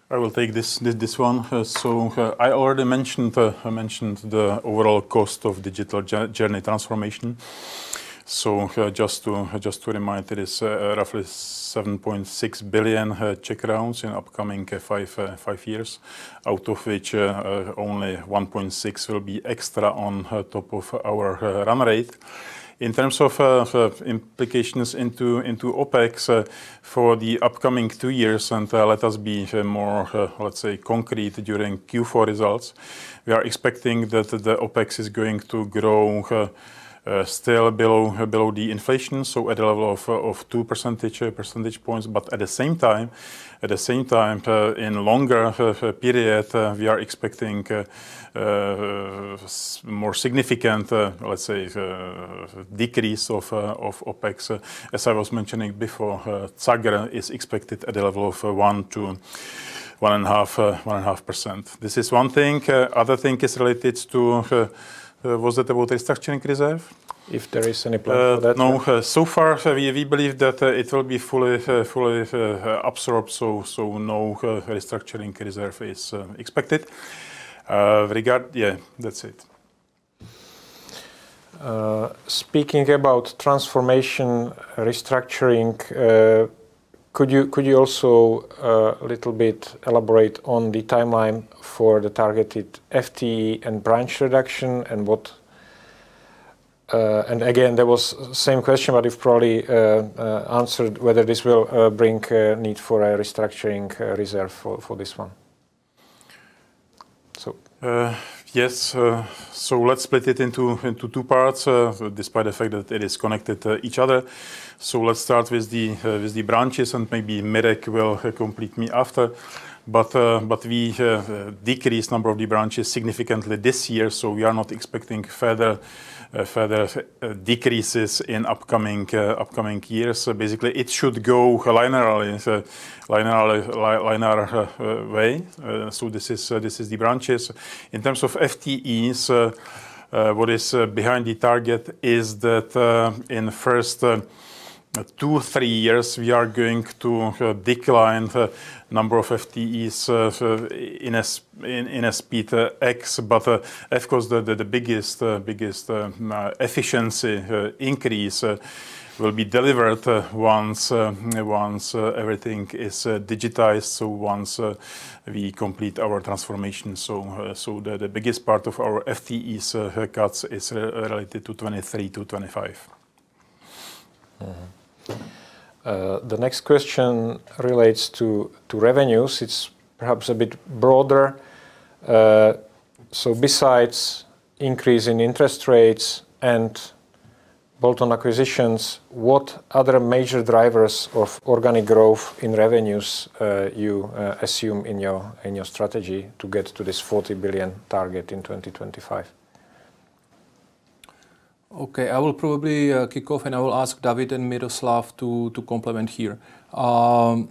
I will take this one. So I already mentioned the overall cost of digital journey transformation. So just to remind, it is roughly 7.6 billion Czech crowns in upcoming 5 years, out of which only 1.6 will be extra on top of our run rate. In terms of implications into OPEX for the upcoming 2 years, and let us be more, let's say, concrete during Q4 results, we are expecting that the OPEX is going to grow still below the inflation, so at a level of 2 percentage points. But at the same time, in longer period, we are expecting more significant, let's say, decrease of OPEX. As I was mentioning before, CAGR is expected at a level of 1 to 1.5%. This is one thing. Other thing is related to. Was that about restructuring reserve? If there is any plan for that? No. So far, we believe that it will be fully absorbed. So no restructuring reserve is expected. That's it. Speaking about transformation, restructuring, could you also a little bit elaborate on the timeline for the targeted FTE and branch reduction, and what? And again, there was same question, but you've probably answered whether this will bring need for a restructuring reserve for this one. So yes. So let's split it into two parts, despite the fact that it is connected to each other. So let's start with the branches, and maybe Mirek will complete me after. But we decreased number of the branches significantly this year, so we are not expecting further decreases in upcoming years. Basically, it should go linearly, linear way. So this is the branches. In terms of FTEs, what is behind the target is that in the first 2-3 years, we are going to decline the number of FTEs in a speed X. But of course, the biggest efficiency increase will be delivered once everything is digitized. So once we complete our transformation. So the biggest part of our FTEs cuts is related to 23 to 25. The next question relates to revenues. It's perhaps a bit broader. So besides increase in interest rates and bolt-on acquisitions, what other major drivers of organic growth in revenues you assume in your strategy to get to this 40 billion target in 2025? Okay, I will probably kick off, and I will ask David and Miroslav to complement here. Our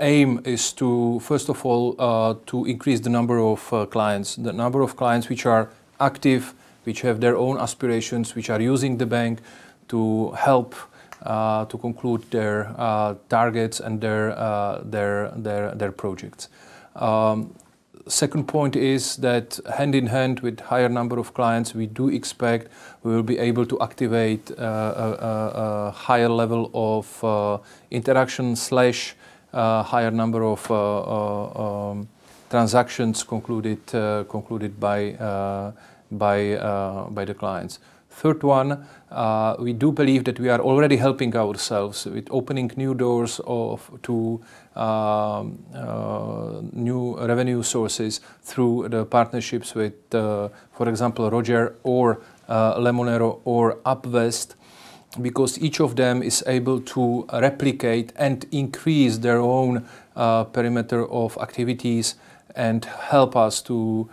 aim is to, first of all, to increase the number of clients, which are active, which have their own aspirations, which are using the bank to help to conclude their targets and their projects. Second point is that hand in hand with higher number of clients, we do expect we will be able to activate a higher level of interaction / higher number of transactions concluded by the clients. Third one, we do believe that we are already helping ourselves with opening new doors to new revenue sources through the partnerships with, for example, Roger or Lemonero or Upvest, because each of them is able to replicate and increase their own perimeter of activities and help us to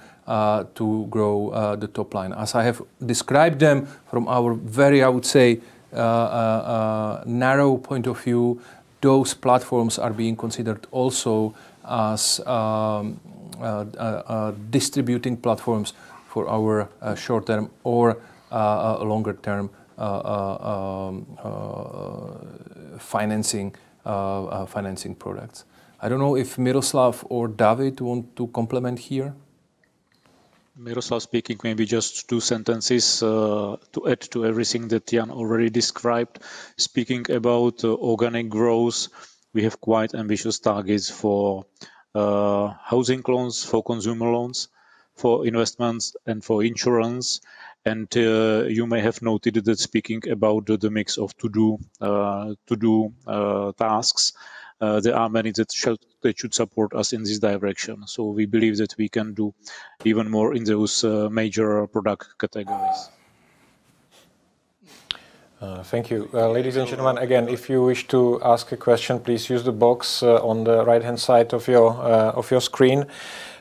grow the top line. As I have described them from our very, I would say, narrow point of view, those platforms are being considered also as distributing platforms for our short-term or longer-term financing products. I don't know if Miroslav or David want to complement here. Miroslav speaking, maybe just 2 sentences to add to everything that Jan already described. Speaking about organic growth, we have quite ambitious targets for housing loans, for consumer loans, for investments and for insurance. And you may have noted that speaking about the mix of to-do tasks, there are many that should support us in this direction. So we believe that we can do even more in those major product categories. Thank you. Ladies and gentlemen, again, if you wish to ask a question, please use the box on the right-hand side of your screen.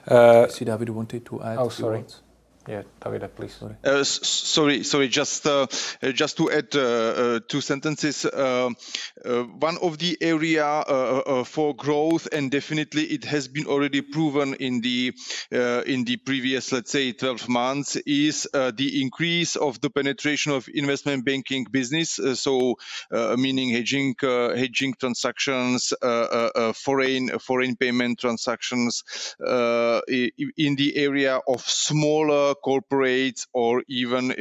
See, David wanted to add. Oh, sorry. Yeah, David, please. Sorry. Just to add 2 sentences. One of the area for growth, and definitely it has been already proven in the previous, let's say, 12 months, is the increase of the penetration of investment banking business. So meaning hedging transactions, foreign payment transactions in the area of smaller corporates or even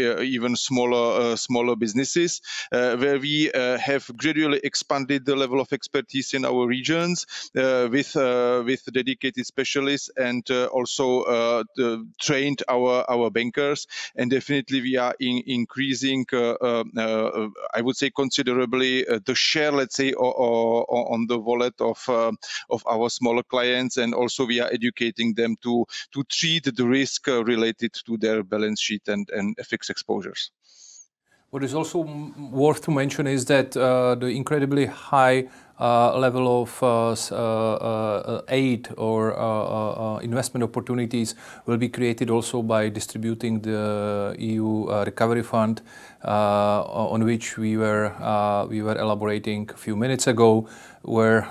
smaller businesses, where we have gradually expanded the level of expertise in our regions with dedicated specialists, and also trained our bankers. And definitely we are increasing, I would say, considerably the share, let's say, on the wallet of our smaller clients, and also we are educating them to treat the risk related to their balance sheet and FX exposures. What is also worth to mention is that the incredibly high level of aid or investment opportunities will be created also by distributing the EU Recovery Fund, on which we were elaborating a few minutes ago, where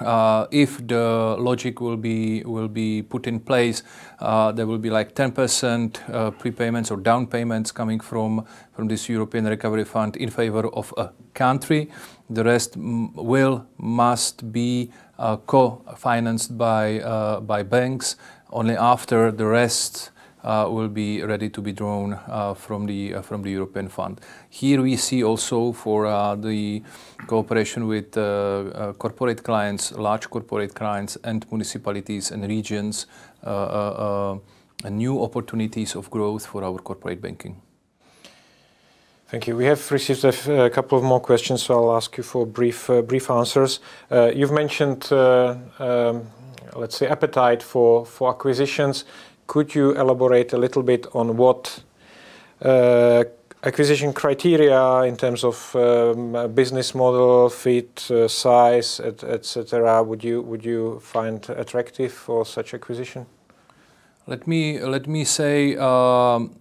if the logic will be put in place, there will be like 10% prepayments or down payments coming from this European Recovery Fund in favor of a country. The rest must be co-financed by banks. Only after the rest will be ready to be drawn from the European Fund. Here we see also for the cooperation with corporate clients, large corporate clients, and municipalities and regions, new opportunities of growth for our corporate banking. Thank you. We have received a couple of more questions, so I'll ask you for brief answers. You've mentioned, let's say, appetite for acquisitions. Could you elaborate a little bit on what acquisition criteria in terms of business model, fit, size, etc. would you find attractive for such acquisition? Let me say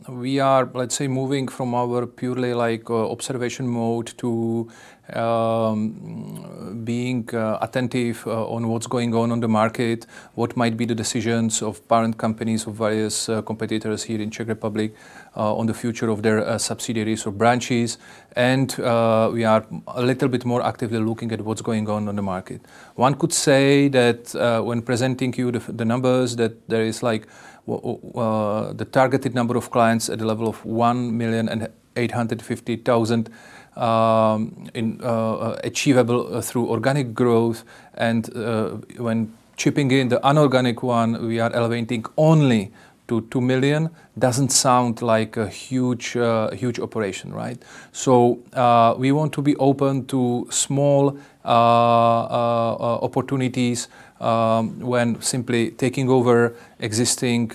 we are, let's say, moving from our purely like observation mode to being attentive on what's going on the market, what might be the decisions of parent companies of various competitors here in Czech Republic on the future of their subsidiaries or branches, and we are a little bit more actively looking at what's going on the market. One could say that when presenting you the numbers, that there is like the targeted number of clients at the level of 1,850,000 achievable through organic growth, and when chipping in the unorganic one, we are elevating only to 2 million. Doesn't sound like a huge operation, right? So we want to be open to small opportunities when simply taking over existing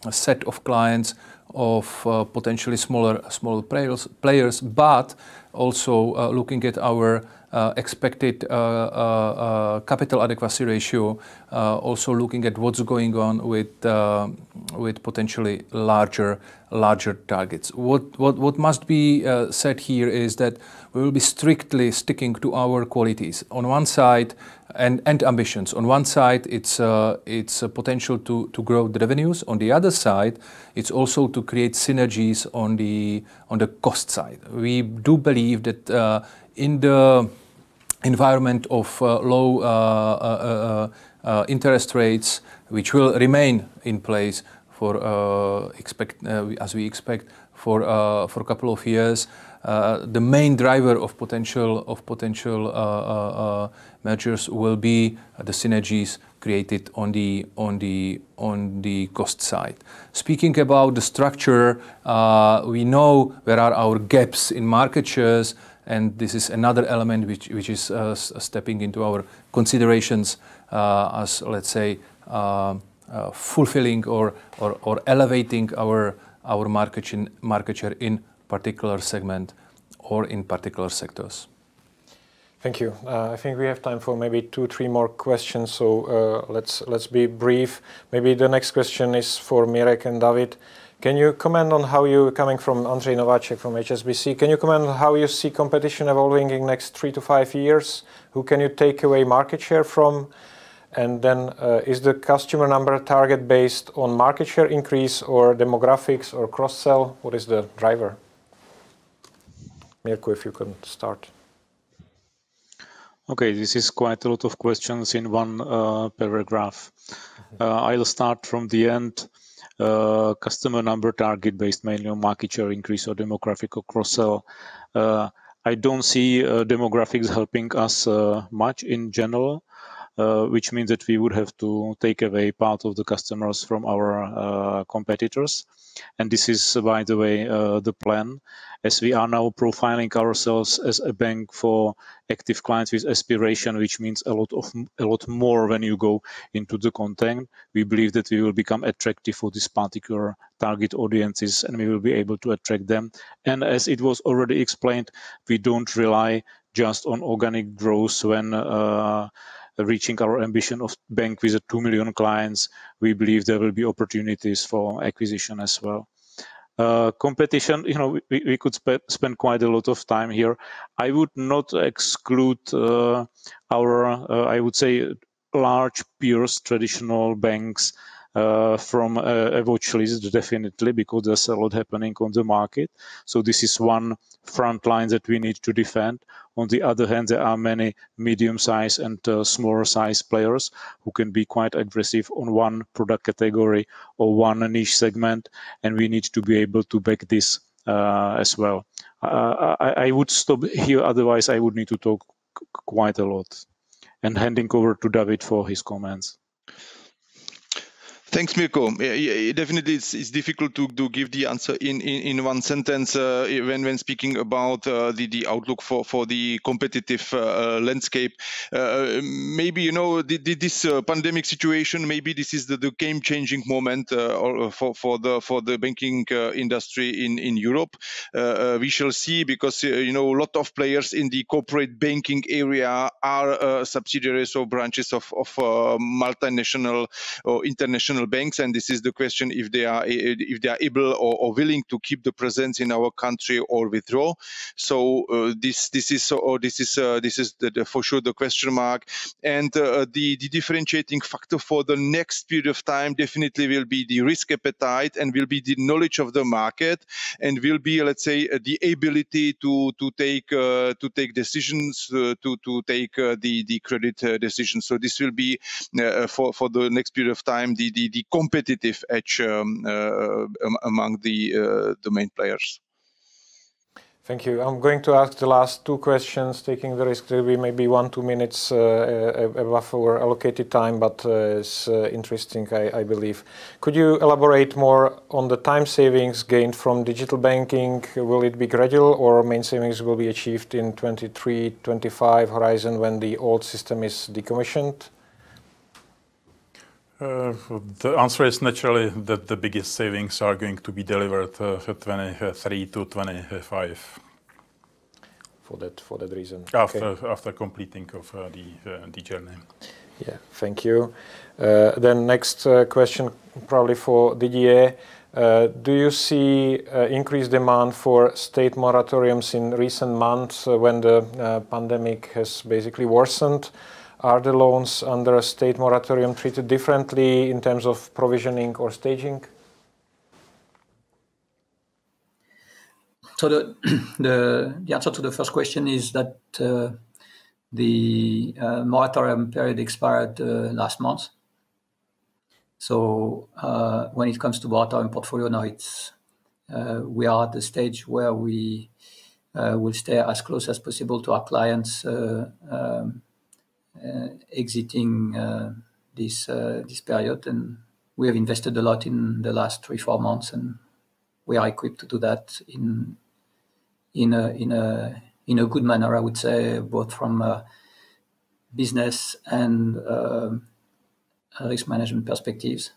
set of clients of potentially smaller players, but also looking at our expected capital adequacy ratio, also looking at what's going on with potentially larger targets. What must be said here is that we will be strictly sticking to our qualities on one side and ambitions. On one side, it's a potential to grow the revenues. On the other side, it's also to create synergies on the cost side. We do believe that in the environment of low interest rates, which will remain in place for as we expect for a couple of years, the main driver of potential measures will be the synergies created on the cost side. Speaking about the structure, we know where are our gaps in market shares, and this is another element which is stepping into our considerations as, let's say, fulfilling or elevating our market share in particular segment or in particular sectors. Thank you. I think we have time for maybe 2-3 more questions, so let's be brief. Maybe the next question is for Mirek and David. Can you comment on how you, coming from Andrej Novacek from HSBC, can you comment on how you see competition evolving in the next 3 to 5 years? Who can you take away market share from? And then is the customer number target based on market share increase or demographics or cross-sell? What is the driver? Mirko, if you can start. Okay, this is quite a lot of questions in one paragraph. I'll start from the end. Customer number target based mainly on market share increase or demographic or cross-sell. I don't see demographics helping us much in general. which means that we would have to take away part of the customers from our competitors. And this is, by the way, the plan, as we are now profiling ourselves as a bank for active clients with aspiration, which means a lot more when you go into the content. We believe that we will become attractive for this particular target audiences, and we will be able to attract them. And as it was already explained, we don't rely just on organic growth when reaching our ambition of bank with 2 million clients. We believe there will be opportunities for acquisition as well. Competition, we could spend quite a lot of time here. I would not exclude I would say, large peers, traditional banks, from a watch list, definitely, because there's a lot happening on the market. So this is one front line that we need to defend. On the other hand, there are many medium-sized and smaller size players who can be quite aggressive on one product category or one niche segment, and we need to be able to back this as well. I would stop here, otherwise I would need to talk quite a lot. And handing over to David for his comments. Thanks, Mirko. Yeah, definitely, it's difficult to give the answer in one sentence when speaking about the outlook for the competitive landscape. Maybe this pandemic situation. Maybe this is the game-changing moment for the banking industry in Europe. We shall see, because a lot of players in the corporate banking area are subsidiaries or branches of multinational or international banks, and this is the question if they are able or willing to keep the presence in our country or withdraw. So this is for sure the question mark, and the differentiating factor for the next period of time definitely will be the risk appetite, and will be the knowledge of the market, and will be, let's say, the ability to take decisions, to take the credit decisions. So this will be for the next period of time the competitive edge among the main players. Thank you. I'm going to ask the last two questions, taking the risk to be maybe 1-2 minutes above our allocated time, but it's interesting, I believe. Could you elaborate more on the time savings gained from digital banking? Will it be gradual, or main savings will be achieved in 23-25 horizon when the old system is decommissioned? The answer is naturally that the biggest savings are going to be delivered 23 to 25. For that reason. After completing of the journey. Yeah, thank you. Then next question, probably for Didier. Do you see increased demand for state moratoriums in recent months when the pandemic has basically worsened? Are the loans under a state moratorium treated differently in terms of provisioning or staging? So the answer to the first question is that the moratorium period expired last month. So when it comes to moratorium portfolio, now we are at the stage where we will stay as close as possible to our clients exiting this period, and we have invested a lot in the last 3-4 months, and we are equipped to do that in a good manner, I would say, both from business and risk management perspectives.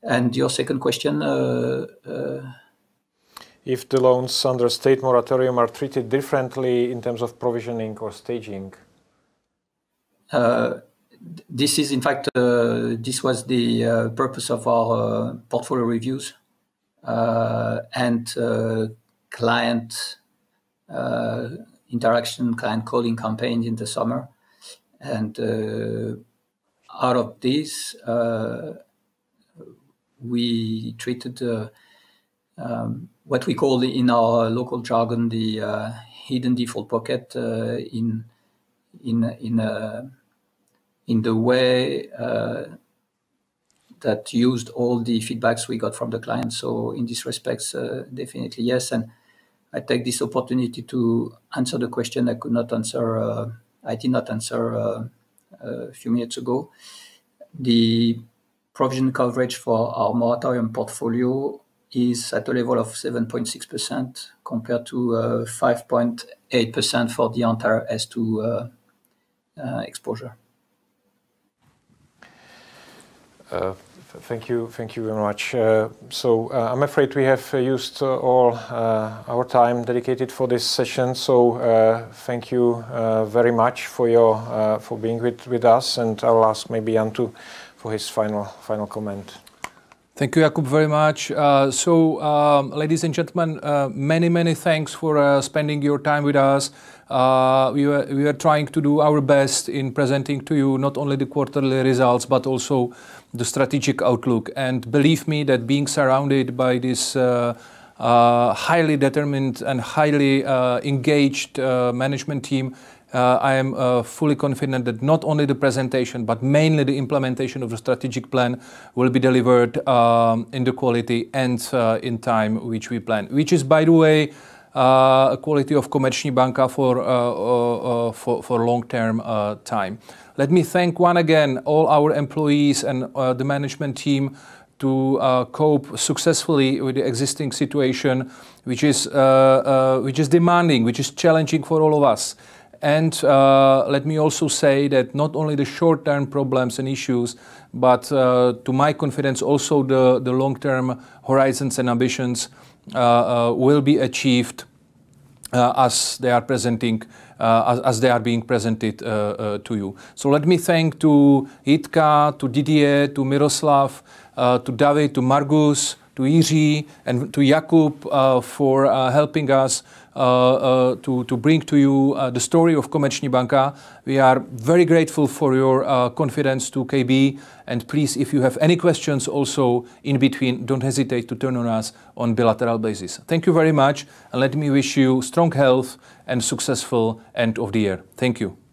And your second question, if the loans under state moratorium are treated differently in terms of provisioning or staging? This is, in fact, this was the purpose of our portfolio reviews and client interaction, client calling campaigns in the summer. And out of this, we treated what we call in our local jargon the hidden default pocket in the way that used all the feedbacks we got from the clients. So in this respect, definitely yes. And I take this opportunity to answer the question I could not answer. I did not answer a few minutes ago. The provision coverage for our moratorium portfolio is at a level of 7.6% compared to 5.8% for the entire S2 exposure. Thank you very much. So I'm afraid we have used all our time dedicated for this session. So thank you very much for being with us, and I will ask maybe Jan for his final comment. Thank you, Jakub, very much. Ladies and gentlemen, many thanks for spending your time with us. We were trying to do our best in presenting to you not only the quarterly results, but also the strategic outlook. And believe me that being surrounded by this highly determined and highly engaged management team, I am fully confident that not only the presentation, but mainly the implementation of the strategic plan will be delivered in the quality and in time which we plan. Which is, by the way, a quality of Komerční banka for long-term time. Let me thank once again all our employees and the management team to cope successfully with the existing situation, which is demanding, which is challenging for all of us. And let me also say that not only the short-term problems and issues, but to my confidence also the long-term horizons and ambitions will be achieved as they are being presented to you. So let me thank to Jitka, to Didier, to Miroslav, to David, to Margus, to Jiří, and to Jakub for helping us to bring to you the story of Komerční banka. We are very grateful for your confidence to KB, and please, if you have any questions also in between, don't hesitate to turn on us on bilateral basis. Thank you very much, and let me wish you strong health and successful end of the year. Thank you.